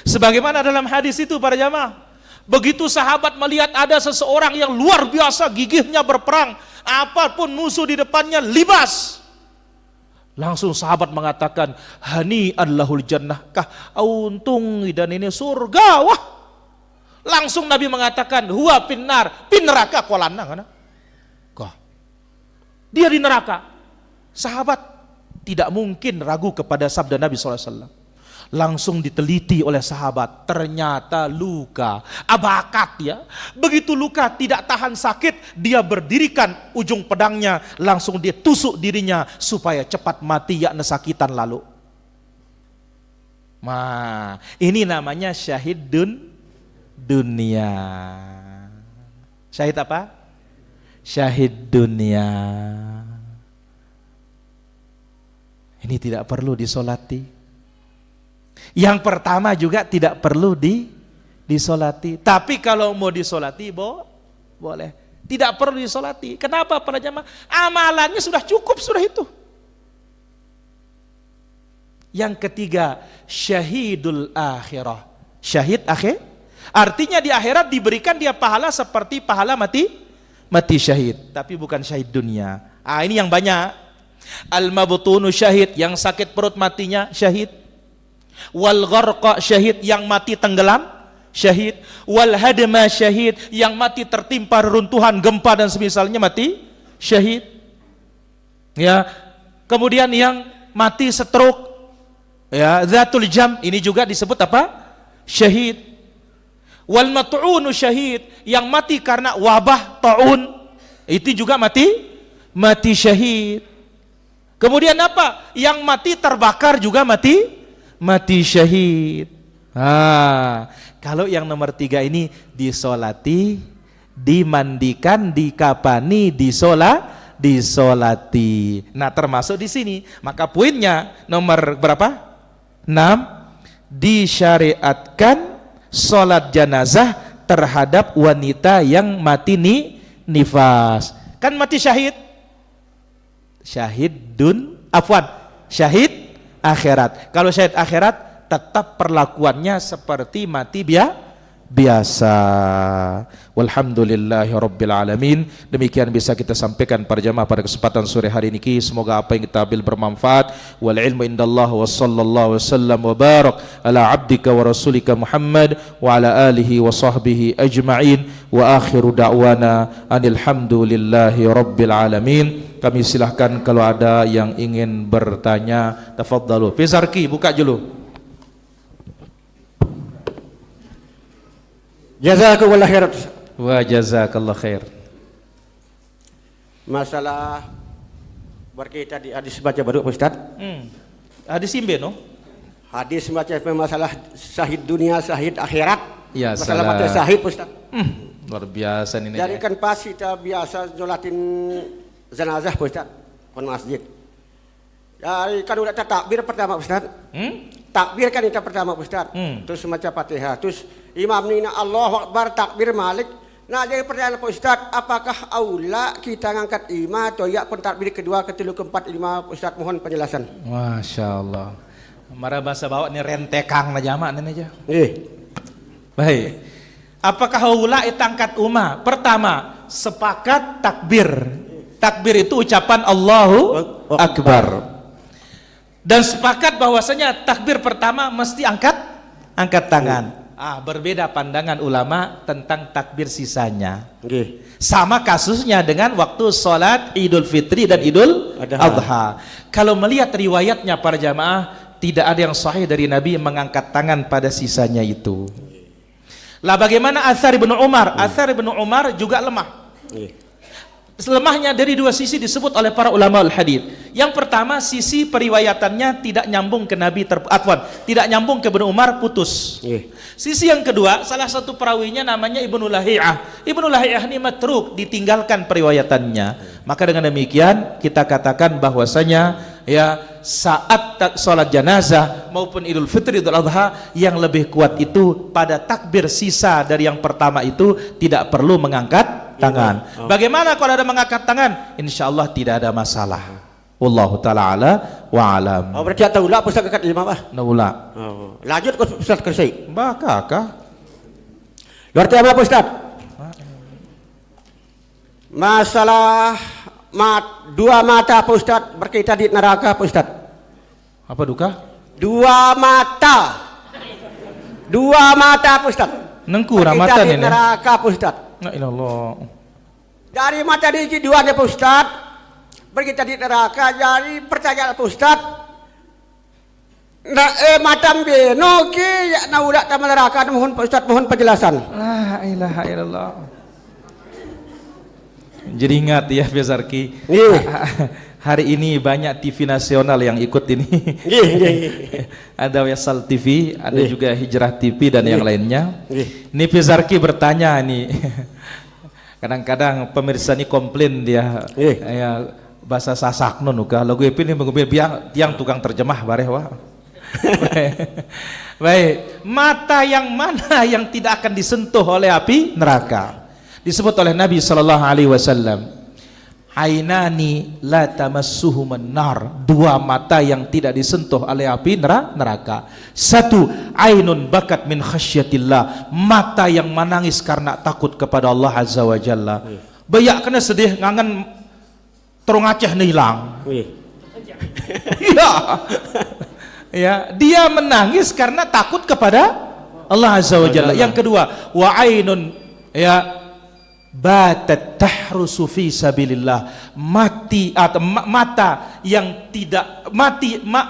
sebagaimana dalam hadis itu para jamaah. Begitu sahabat melihat ada seseorang yang luar biasa gigihnya berperang, apapun musuh di depannya libas. Langsung sahabat mengatakan, hani allahul jannah, kah untung dan ini surga. Wah, langsung Nabi mengatakan, huwa pinnar, pin neraka kolana kana. Kah, dia di neraka. Sahabat tidak mungkin ragu kepada sabda Nabi SAW. Langsung diteliti oleh sahabat, ternyata luka, abakat ya. Begitu luka tidak tahan sakit, dia berdirikan ujung pedangnya, langsung dia tusuk dirinya supaya cepat mati yakni sakitan lalu. Nah, ini namanya syahid dunia. Syahid apa? Syahid dunia. Ini tidak perlu disolati. Yang pertama juga tidak perlu disolati. Tapi kalau mau disolati boleh. Tidak perlu disolati. Kenapa para jamaah? Amalannya sudah cukup, sudah itu. Yang ketiga, syahidul akhirah. Syahid akhir. Artinya di akhirat diberikan dia pahala seperti pahala mati syahid. Tapi bukan syahid dunia. Ini yang banyak. Al-mabtunu syahid, yang sakit perut matinya syahid. Wal gharqa syahid, yang mati tenggelam syahid. Wal hadma syahid, yang mati tertimpa reruntuhan gempa dan semisalnya mati syahid. Ya. Kemudian yang mati stroke, ya, zatul jam, ini juga disebut apa? Syahid. Wal mat'unu syahid, yang mati karena wabah taun, itu juga mati syahid. Kemudian apa? Yang mati terbakar juga mati syahid. Kalau yang nomor 3 ini disolati, dimandikan, dikapani, disolati. Nah, termasuk di sini. Maka poinnya nomor berapa? 6. Disyariatkan sholat janazah terhadap wanita yang mati nifas. Kan mati syahid. Syahid syahid akhirat. Kalau syahid akhirat tetap perlakuannya seperti mati biasa. Walhamdulillahi rabbil alamin. Demikian bisa kita sampaikan para jamaah pada kesempatan sore hari ini. Semoga apa yang kita ambil bermanfaat. Wal ilmu indallah wa sallallahu wasallam wa barak ala abdika wa rasulika Muhammad wa ala alihi wa sahbihi ajma'in. Wa akhiru da'wana anilhamdulillahi rabbil alamin. Kami silahkan kalau ada yang ingin bertanya, tafadhalu. Fizarki, buka dulu. Jazakumullah khair. Wa jazakallah khair. Masalah Berkaitan di hadis baca baru Pak Ustaz. Hadis imbe no? Hadis macam masalah syahid dunia, syahid akhirat. Ya, masalah salah. mati syahid Pak Ustaz. Luar biasa ini. Jadi kan pas kita biasa nyolatin jenazah Pak Ustaz, kon masjid. Jadi kan udah takbir pertama Pak Ustaz. Takbir kan kita pertama Pak Ustaz. Terus membaca Fatihah. Terus imam nina Allahu Akbar takbir Malik. Nah jadi pertanyaan Pak Ustaz, apakah aula kita ngangkat imam atau ya pentakbir kedua, ketiga, keempat, lima Pak Ustaz, mohon penjelasan. Masya Allah. Mara bahasa bawa ini rentekang na jama ini aja. Baik. Apakah aula itu angkat umma? Pertama, sepakat takbir. Takbir itu ucapan Allahu Akbar. Dan sepakat bahwasanya takbir pertama mesti angkat tangan. Berbeda pandangan ulama tentang takbir sisanya. Sama kasusnya dengan waktu sholat Idul Fitri dan Idul Adha. Kalau melihat riwayatnya para jamaah, tidak ada yang sahih dari Nabi mengangkat tangan pada sisanya itu. Lah bagaimana Athar Ibnu Umar? Athar Ibnu Umar juga lemah. Lemahnya dari dua sisi disebut oleh para ulama al-hadits. Yang pertama, sisi periwayatannya tidak nyambung ke Nabi, tidak nyambung ke Ibnu Umar, putus. Sisi yang kedua, salah satu perawinya namanya Ibnu Lahiyah. Ibnu Lahiyah ini matruk, ditinggalkan periwayatannya. Maka dengan demikian kita katakan bahwasanya ya saat sholat jenazah maupun Idul Fitri, Idul Adha, yang lebih kuat itu pada takbir sisa dari yang pertama itu tidak perlu mengangkat tangan. Bagaimana kalau ada mengangkat tangan? Insya Allah tidak ada masalah. Wallahu ta'ala ala wa alam. Berarti tak ulah Ustaz angkat imam Naula. Lanjut ke Ustaz Kersi. Bakakah? Berarti apa Ustaz? Masalah dua mata Pak Ustaz berkaitan di neraka Pak Ustaz. Apa duka? Dua mata Pak Ustaz. Nengku ramatan ini. Neraka Pak Ustaz. La ilallah. Dari mata di dua Pak Ustaz berkaitan di neraka. Jadi pertanyaan Pak Ustaz, matam beno ki ya na udah ta neraka, mohon Pak Ustaz, mohon penjelasan. La ilaha illallah. Jadi ingat ya Bezarki, hari ini banyak TV nasional yang ikut ini. Ada Wesal TV, ada juga Hijrah TV dan yang lainnya. Ini Bezarki bertanya ini. Kadang-kadang pemirsa ini komplain dia, ya bahasa Sasak nun uga lagu ini mengubil tiang tukang terjemah bareh wah. Baik, mata yang mana yang tidak akan disentuh oleh api neraka? Disebut oleh Nabi sallallahu alaihi wasallam, ainani la tamassuhumun nar, dua mata yang tidak disentuh oleh api neraka. Satu, ainun bakat min khasyatillah, mata yang menangis karena takut kepada Allah azza wa jalla. Bayak kena sedih ngangen terung aceh nilang. Iya. Ya, dia menangis karena takut kepada Allah azza wa jalla. Yang kedua, wa ainun ya batat tahrusu fi sabilillah, mata yang tidak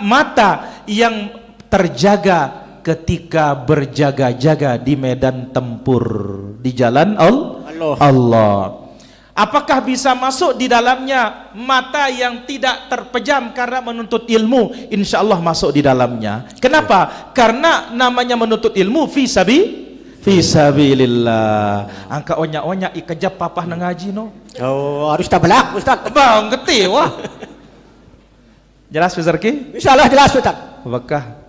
mata yang terjaga ketika berjaga-jaga di medan tempur di jalan Allah. Apakah bisa masuk di dalamnya mata yang tidak terpejam karena menuntut ilmu? Insya Allah masuk di dalamnya. Kenapa? Karena namanya menuntut ilmu fi sabilillah. Angka onya-onya ikejap papah na ngaji no. Oh, harus tabelak Ustaz. Bang geti wah. Jelas Bezarki? Insyaallah jelas Ustaz. Apakah?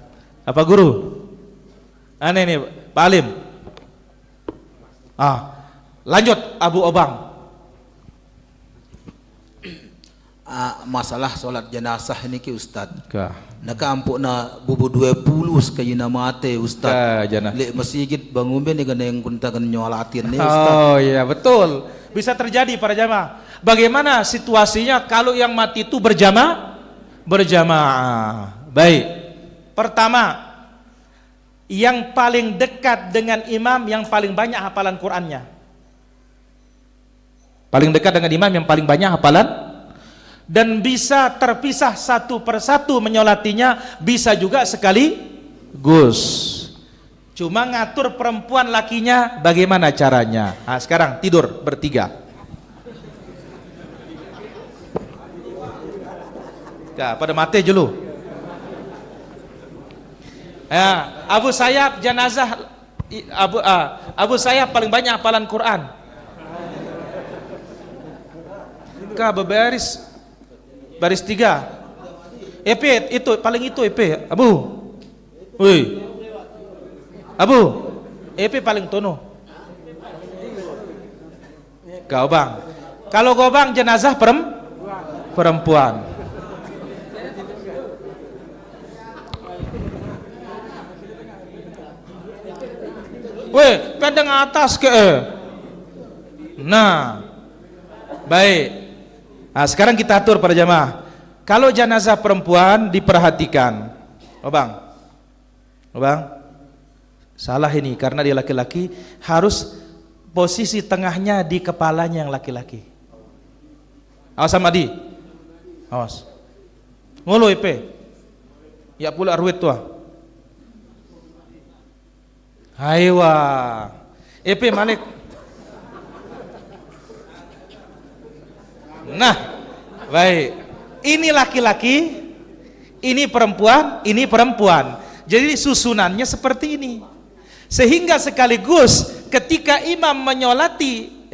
Apa guru? Aneh nih Pak Alim. Lanjut Abu Obang. Masalah solat jenazah ini ki Ustaz. Naka ampuk na bubu 20 sekali nama ate Ustaz. Lek masjid bangun ben dengan yang kuntakan nyolatin nih Ustaz. Oh iya betul. Bisa terjadi para jamaah. Bagaimana situasinya kalau yang mati itu berjamaah? Baik. Pertama, yang paling dekat dengan imam yang paling banyak hafalan Qur'annya. Paling dekat dengan imam yang paling banyak hafalan, dan bisa terpisah satu persatu menyolatinya, bisa juga sekaligus. Cuma ngatur perempuan lakinya bagaimana caranya. Sekarang tidur bertiga. Pada mati dulu. Ya, Abu Sayyaf jenazah Abu Sayyaf paling banyak hafalan Quran. Berbaris baris 3. Itu paling itu Abu. Woi. Abu. paling tono. Kau bang. Kalau kau bang jenazah perempuan. Weh, pedang atas ke. Nah, baik. Nah, sekarang kita atur para jamaah. Kalau jenazah perempuan diperhatikan. Oh bang, salah ini karena dia laki-laki, harus posisi tengahnya di kepalanya yang laki-laki. Awas sama di. Awas. Ngulu ya pula ruwet tua. Haywa. Malik. Nah, baik. Ini laki-laki, ini perempuan. Jadi susunannya seperti ini. Sehingga sekaligus ketika imam menyolati,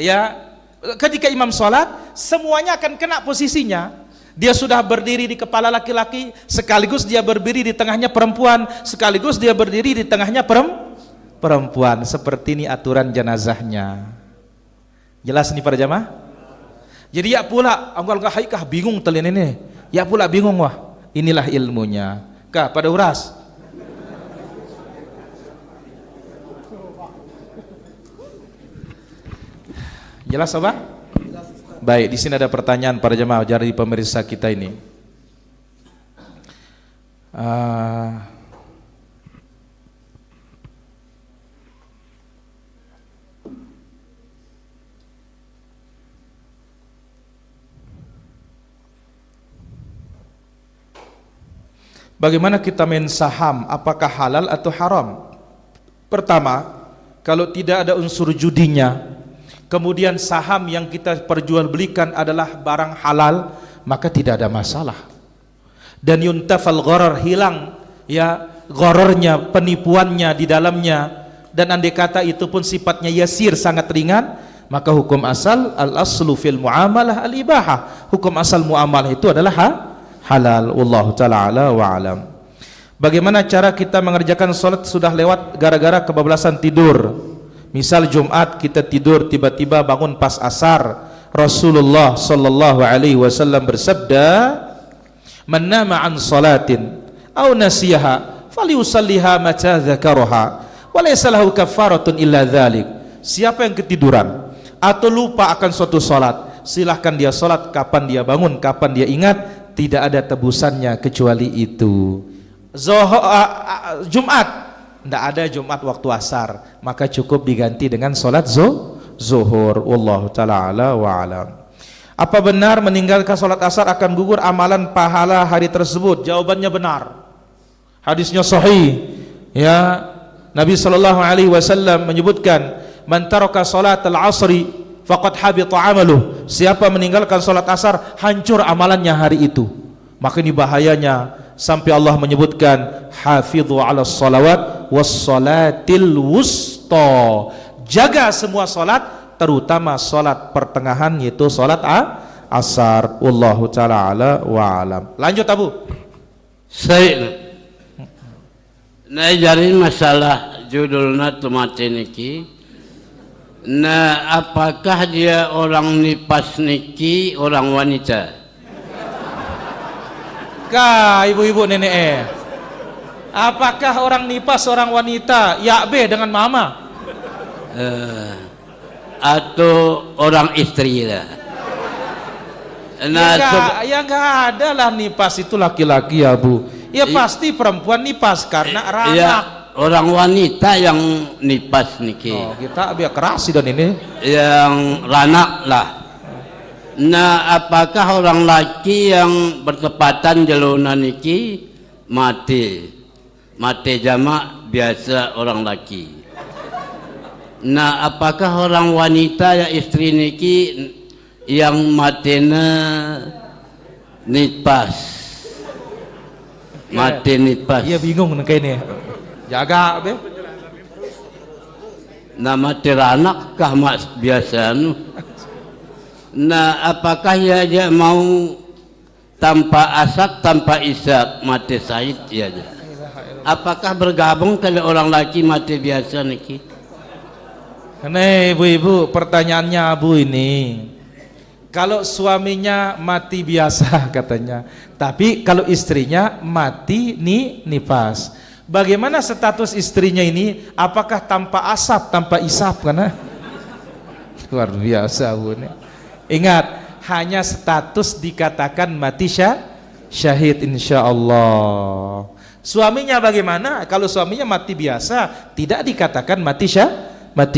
ketika imam sholat, semuanya akan kena posisinya. Dia sudah berdiri di kepala laki-laki, sekaligus dia berdiri di tengahnya perempuan, sekaligus dia berdiri di tengahnya perempuan. Seperti ini aturan jenazahnya. Jelas nih para jamaah? Jadi ya pula anggal haikah bingung telin ini. Ya pula bingung wah. Inilah ilmunya. Kah pada uras. Jelas apa? Baik, di sini ada pertanyaan para jemaah dari pemirsa kita ini. Bagaimana kita main saham? Apakah halal atau haram? Pertama, kalau tidak ada unsur judinya, kemudian saham yang kita perjualbelikan adalah barang halal, maka tidak ada masalah. Dan yuntafal gharar, hilang ghararnya, penipuannya di dalamnya. Dan andai kata itu pun sifatnya yasir, sangat ringan, maka hukum asal al-aslu fil muamalah al-ibahah. Hukum asal muamalah itu adalah halal. Wallahu ta'ala ala wa alam. Bagaimana cara kita mengerjakan sholat sudah lewat gara-gara kebablasan tidur? Misal Jumat kita tidur, tiba-tiba bangun pas asar. Rasulullah sallallahu alaihi wasallam bersabda, "Man nama an salatin aw nasiyaha falyusalliha mata dzakaraha wa laysa lahu kafaratun illa dzalik." Siapa yang ketiduran atau lupa akan suatu salat, silahkan dia salat kapan dia bangun, kapan dia ingat, tidak ada tebusannya kecuali itu. Jumat tidak ada Jumat waktu asar, maka cukup diganti dengan sholat zuhur. Wallahu ta'ala ala wa alam. Apa benar meninggalkan sholat asar akan gugur amalan pahala hari tersebut? Jawabannya benar. Hadisnya sahih. Nabi sallallahu alaihi wasallam menyebutkan, "Man taraka salatal asri faqad habita amaluh." Siapa meninggalkan sholat asar, hancur amalannya hari itu. Maka ini bahayanya. Sampai Allah menyebutkan, "Hafidhu 'alas shalawat was salatil wusta." Jaga semua salat, terutama salat pertengahan yaitu salat asar. Wallahu ta'ala ala wa alam. Lanjut Abu. Saya ngajarin masalah judulna temati niki. Nah, apakah dia orang nipas niki, orang wanita? Ibu-ibu nenek, apakah orang nipas orang wanita? Ya B dengan mama. Atau orang istri lah. Nah, enggak ada lah nipas itu laki-laki ya Bu. Ya pasti perempuan nipas karena ranak. Ya, orang wanita yang nipas niki. Oh, kita biar keras dan ini. Yang ranak lah. Nah, apakah orang laki yang bertepatan jelunan niki mati jamak biasa orang laki. Nah, apakah orang wanita ya istri niki yang matena nipas? mati nipas. Iya bingung nang kene. Jaga be. Nama tiranak kah mas biasa nu. Nah, apakah ya aja mau tanpa asap tanpa isap mati syahid ya aja? Apakah bergabung kalau orang laki mati biasa niki? Nih ibu-ibu, pertanyaannya abu ini. Kalau suaminya mati biasa katanya, tapi kalau istrinya mati nifas. Bagaimana status istrinya ini? Apakah tanpa asap, tanpa isap? Karena luar biasa bu. Ingat, hanya status dikatakan mati syahid insya Allah. Suaminya bagaimana? Kalau suaminya mati biasa, tidak dikatakan mati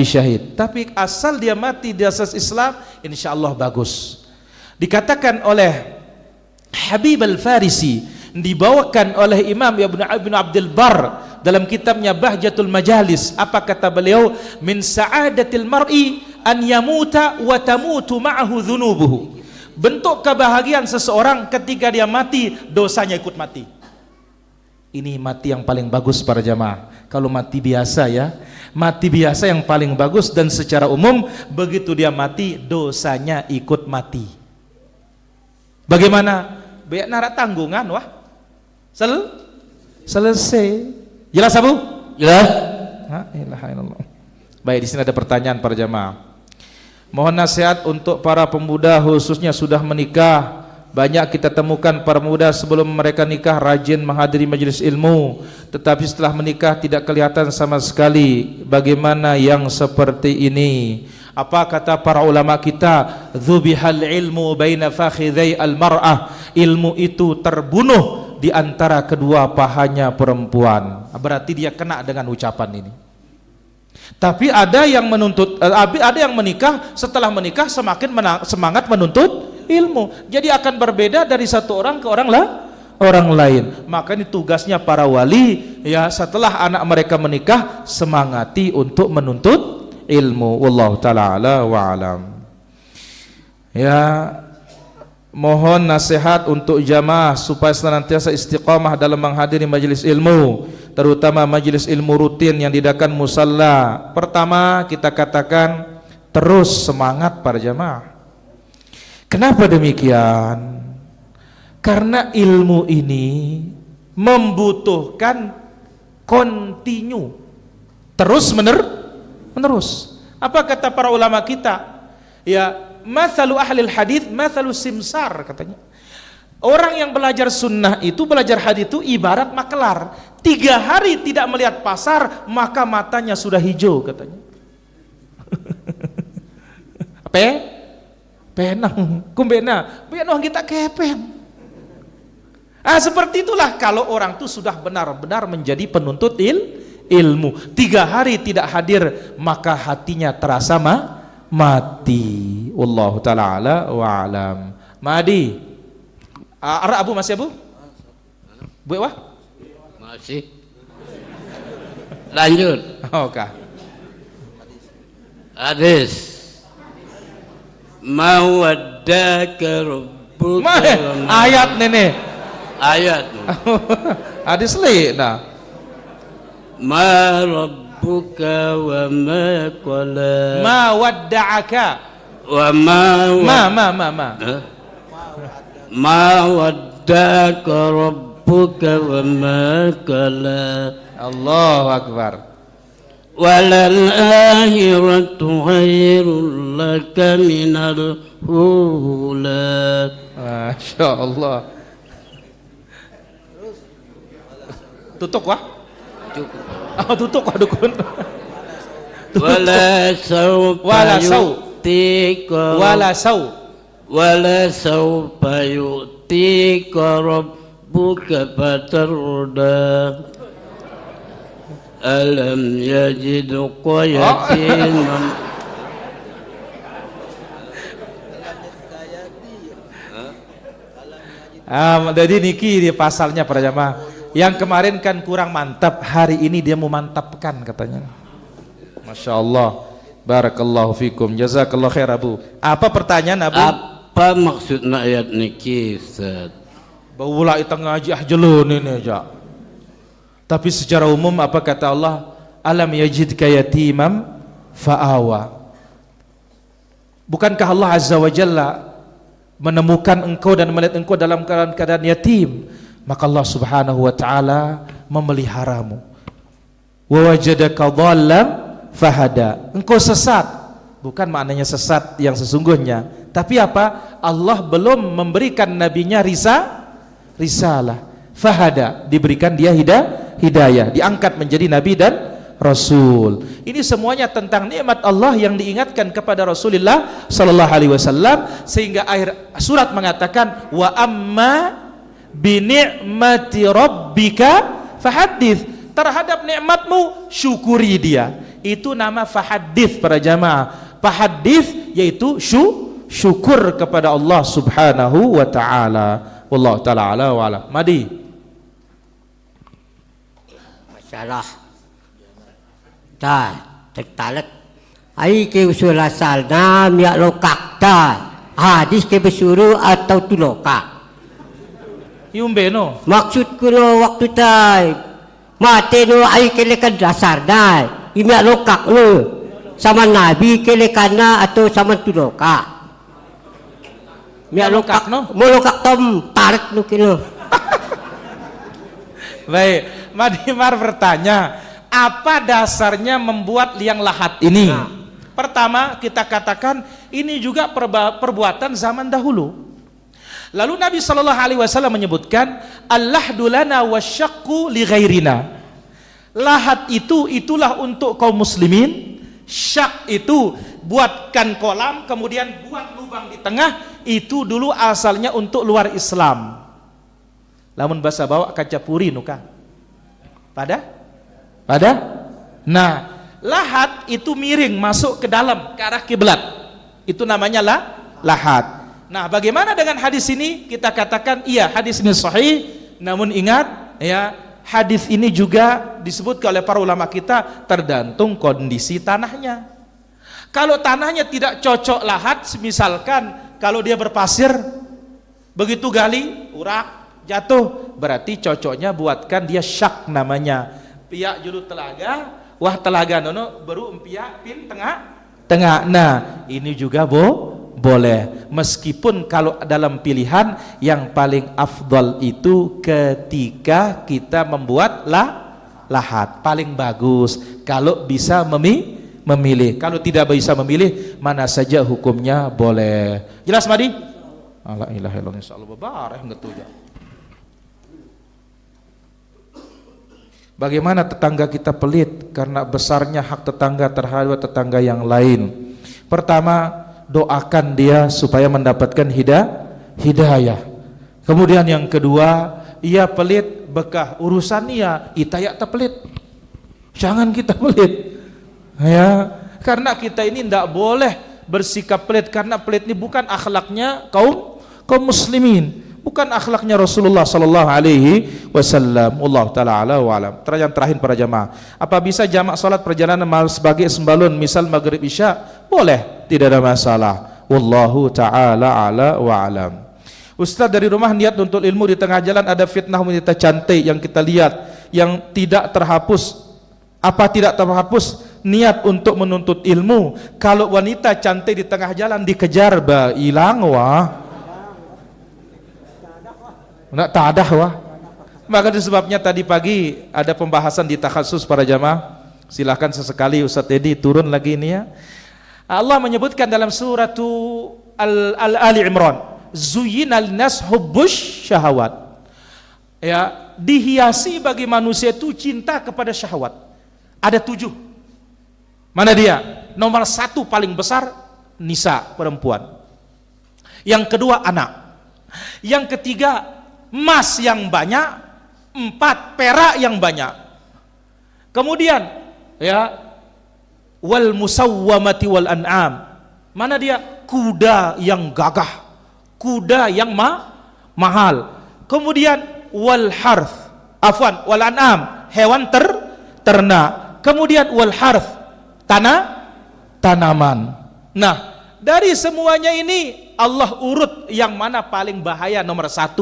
syahid. Tapi asal dia mati di asas Islam, insya Allah bagus. Dikatakan oleh Habib Al-Farisi, dibawakan oleh Imam Ibn Abdul Bar dalam kitabnya Bahjatul Majalis. Apa kata beliau? Min sa'adatil mar'i an yamuta wa tamutu ma'ahu dhunubuhu. Bentuk kebahagiaan seseorang ketika dia mati, dosanya ikut mati. Ini mati yang paling bagus para jamaah. Kalau mati biasa ya, mati biasa yang paling bagus, dan secara umum begitu dia mati dosanya ikut mati. Bagaimana? Biar narak tanggungan wah. Selesai. Jelas Abu? Jelas. La ilaha illallah. Baik, di sini ada pertanyaan para jamaah. Mohon nasihat untuk para pemuda khususnya sudah menikah. Banyak kita temukan para pemuda sebelum mereka nikah rajin menghadiri majelis ilmu, tetapi setelah menikah tidak kelihatan sama sekali. Bagaimana yang seperti ini? Apa kata para ulama kita? Dzubihal ilmu baina fakhidai al-mar'ah. Ilmu itu terbunuh di antara kedua pahanya perempuan. Berarti dia kena dengan ucapan ini. Tapi ada yang menuntut, ada yang menikah, setelah menikah semakin semangat menuntut ilmu. Jadi akan berbeda dari satu orang ke orang lain. Maka ini tugasnya para wali ya, setelah anak mereka menikah semangati untuk menuntut ilmu. Wallahu taala ala wa alam. Ya, mohon nasihat untuk jamaah supaya senantiasa istiqamah dalam menghadiri majelis ilmu, terutama majelis ilmu rutin yang diadakan musalla. Pertama kita katakan terus semangat para jamaah. Kenapa demikian? Karena ilmu ini membutuhkan kontinu, terus menerus. Apa kata para ulama kita? Ya, mathalu ahlil hadith mathalu simsar katanya. Orang yang belajar sunnah itu, belajar hadis itu ibarat makelar. 3 hari tidak melihat pasar, maka matanya sudah hijau katanya. Apa? Penang, kumbena, penang kita kepen. Seperti itulah kalau orang itu sudah benar-benar menjadi penuntut ilmu. 3 hari tidak hadir, maka hatinya terasa mati. Wallahu ta'ala ala wa alam. Madi. Abu masih Abu? Bu wah? Masih. Lanjut. Oke. Hadis. Mawaddaka rabbuka. Ayat nenek. Ayat. Hadis lain nah. Ma rabbuka wa ma qala. Ma wadda'aka. Wa ma. Ma waddaka rabbuka wa ma qala. Allahu akbar. Walal akhiratu khairul laka minal hula. Masya Allah. Tutup wah? Cukup. Tutup wah dukun. Wala sawfa yu'tika rabbuka fatarda. Alam yajidka yatiman. Jadi niki di pasalnya para jamaah. Yang kemarin kan kurang mantap, hari ini dia mau mantapkan katanya. Masya Allah. Barakallahu fikum. Jazakallah khair Abu. Apa pertanyaan Abu? Apa maksudnya ayat niki Ustaz? Baula itu ngaji jelun ini aja. Tapi secara umum apa kata Allah? Alam yajidka yatimam fa'awa. Bukankah Allah Azza wa Jalla menemukan engkau dan melihat engkau dalam keadaan yatim, maka Allah Subhanahu wa taala memeliharamu. Wa wajadaka dhallam fahada. Engkau sesat, bukan maknanya sesat yang sesungguhnya, tapi apa? Allah belum memberikan nabinya risalah. Fahada, diberikan dia hidayah, diangkat menjadi nabi dan rasul. Ini semuanya tentang nikmat Allah yang diingatkan kepada Rasulullah sallallahu alaihi wasallam, sehingga akhir surat mengatakan wa amma bi ni'mati rabbika fahaddits. Terhadap nikmatmu syukuri dia. Itu nama fahaddits para jamaah. Fahaddits yaitu syukur kepada Allah Subhanahu wa taala. Wallahu taala ala wa ala. Madi. Masalah. Dah, tertarik. Ai ke usul asal nam ya lokak dah. Hadis ke bersuru atau tu lokak. Yumbe no. Maksud kuno waktu tai. Mate no ai ke lekan dasar dah. Imya lokak no. Sama nabi ke lekana atau sama tu lokak. Mia lokak no. Mo lokak tom tarik no kilo. Baik, Madimar bertanya, apa dasarnya membuat liang lahat ini? Nah. Pertama kita katakan ini juga perbuatan zaman dahulu. Lalu Nabi Shallallahu Alaihi Wasallam menyebutkan al-lahdu lana wasyaqqu li ghairina. Lahat itu itulah untuk kaum muslimin. Syak itu buatkan kolam kemudian buat lubang di tengah, itu dulu asalnya untuk luar Islam. Lamun bahasa bawa kaca puri nuka. Pada? Nah, lahat itu miring masuk ke dalam ke arah kiblat. Itu namanya lahat. Nah, bagaimana dengan hadis ini? Kita katakan iya, hadis ini sahih. Namun ingat ya, hadis ini juga disebutkan oleh para ulama kita tergantung kondisi tanahnya. Kalau tanahnya tidak cocok lahat, misalkan kalau dia berpasir, begitu gali, urak, jatuh, berarti cocoknya buatkan dia syak namanya. Piak julu telaga, wah telaga nono baru empiak pin tengah. Nah, ini juga boleh, meskipun kalau dalam pilihan yang paling afdal itu ketika kita membuat lahat paling bagus kalau bisa memilih. Kalau tidak bisa memilih, mana saja hukumnya boleh. Jelas Madi? La ilaha illallah, insyaallah babareh ngetuja. Bagaimana tetangga kita pelit karena besarnya hak tetangga terhadap tetangga yang lain? Pertama, doakan dia supaya mendapatkan hidayah. Kemudian yang kedua, ia pelit bekah urusan ia itayak pelit. Jangan kita pelit. Ya, karena kita ini tidak boleh bersikap pelit, karena pelit ini bukan akhlaknya kaum muslimin, bukan akhlaknya Rasulullah sallallahu alaihi wasallam. Allah taala ala wa alam. Yang terakhir para jamaah, apa bisa jamak salat perjalanan sebagai sembalun misal maghrib isya? Boleh, tidak ada masalah. Wallahu taala ala wa alam. Ustaz, dari rumah niat untuk ilmu, di tengah jalan ada fitnah wanita cantik yang kita lihat yang tidak terhapus. Apa tidak terhapus niat untuk menuntut ilmu? Kalau wanita cantik di tengah jalan dikejar, hilang wah. Nak tadah wah. Maka disebabnya tadi pagi ada pembahasan di takhasus para jamaah. Silakan sesekali Ustaz Edi turun lagi ini ya. Allah menyebutkan dalam surat Ali Imran, zuyyinal nas hubbush syahawat. Ya, dihiasi bagi manusia itu cinta kepada syahwat. Ada 7. Mana dia? Nomor 1 paling besar nisa, perempuan. Yang kedua anak. Yang ketiga emas yang banyak. 4 perak yang banyak. Kemudian ya, wal musawwamati wal an'am. Mana dia? Kuda yang gagah, kuda yang mahal. Kemudian wal harth, wal an'am, hewan ternak. Kemudian wal harth, tanaman. Nah, dari semuanya ini Allah urut yang mana paling bahaya. Nomor 1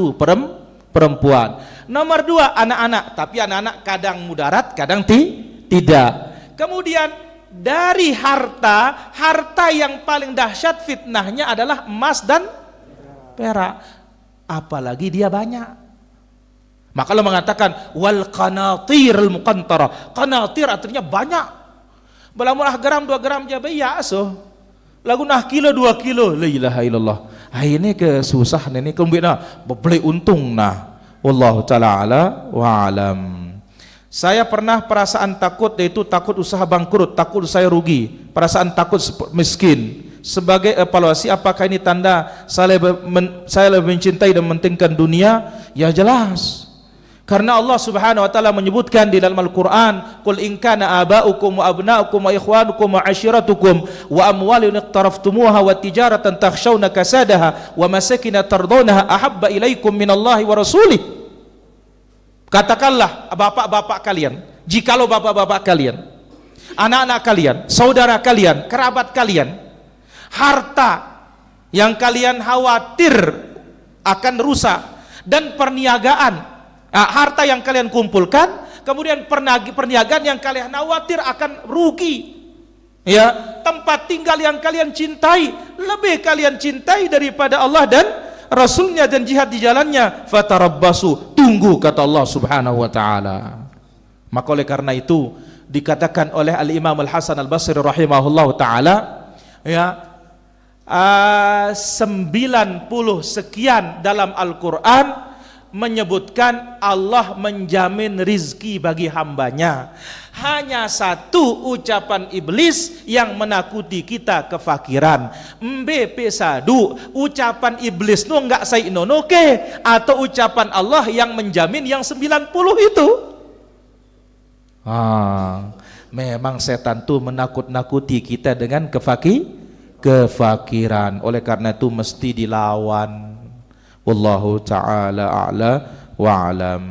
perempuan. Nomor 2 anak-anak, tapi anak-anak kadang mudarat, kadang tidak. Kemudian dari harta yang paling dahsyat fitnahnya adalah emas dan perak, apalagi dia banyak. Maka Allah mengatakan wal qanatirul muqantara. Qanatir artinya banyak. Balamulah gram 2 gram jabai ya so. Lagu nah kilo 2 kilo. La ilaha illallah. Ini ke susah ini kumbina beli untung nah. Wallahu taala ala wa alam. Saya pernah perasaan takut, yaitu takut usaha bangkrut, takut saya rugi, perasaan takut miskin. Sebagai evaluasi, apakah ini tanda saya lebih mencintai dan mementingkan dunia? Ya jelas. Karena Allah Subhanahu wa taala menyebutkan di dalam Al-Qur'an, "Qul in kana aba'ukum wa abna'ukum wa ikhwanukum wa 'ashiratukum wa amwalun iqtaraftumuha wa tijaratan takhshawna kasadaha wa masakin tardawnaha ahabba ilaikum minallahi wa rasulih." Katakanlah bapak-bapak kalian, jikalau bapak-bapak kalian, anak-anak kalian, saudara kalian, kerabat kalian, harta yang kalian khawatir akan rusak dan perniagaan, harta yang kalian kumpulkan, kemudian perniagaan yang kalian khawatir akan rugi, ya, tempat tinggal yang kalian cintai, lebih kalian cintai daripada Allah dan Rasulnya dan jihad di jalannya, fatarabbasu, tunggu kata Allah Subhanahu wa taala. Maka oleh karena itu dikatakan oleh Al-Imam Al-Hasan Al-Basri rahimahullahu taala, ya, 90 sekian dalam Al-Qur'an menyebutkan Allah menjamin rizki bagi hambanya. Hanya satu ucapan iblis yang menakuti kita kefakiran. Mbe pesadu ucapan iblis no enggak saya inonoke, atau ucapan Allah yang menjamin yang 90 itu. Memang setan tuh menakut-nakuti kita dengan kefakiran. Oleh karena itu mesti dilawan. Wallahu ta'ala a'la wa alam.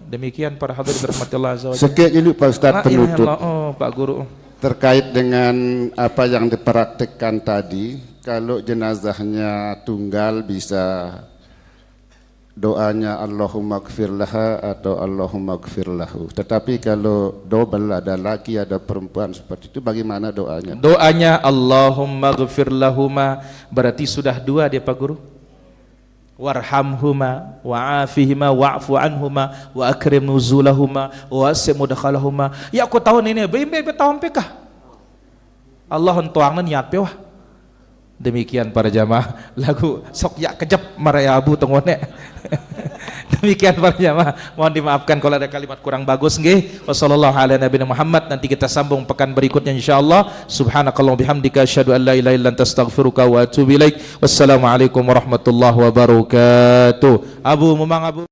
Demikian para hadirin dirahmatillah azza wajalla. Sekian dulu Pak Ustaz penutup. Pak Guru. Terkait dengan apa yang dipraktikkan tadi, kalau jenazahnya tunggal bisa doanya Allahumma gfir laha atau Allahumma gfir lahu. Tetapi kalau double, ada laki ada perempuan seperti itu, bagaimana doanya? Doanya Allahumma gfir lahuma berarti sudah 2 dia Pak Guru. Warhamhuma wa'afihima wa'fu anhuma wa akrim nuzulahuma wa wasi' mudkhalahuma. Ya aku tahun ini bimbe tahun pekah Allah entuangna niat pe wah. Demikian para jamaah, lagu sok ya kejep maraya abu tengone. Demikian para jamaah, mohon dimaafkan kalau ada kalimat kurang bagus nggih. Wassallallahu ala nabiyina Muhammad. Nanti kita sambung pekan berikutnya insyaallah. Subhanakallahumma bihamdika asyhadu an la ilaha illa anta astaghfiruka wa atubu ilaik. Wassalamualaikum warahmatullahi wabarakatuh. Abu Memang Abu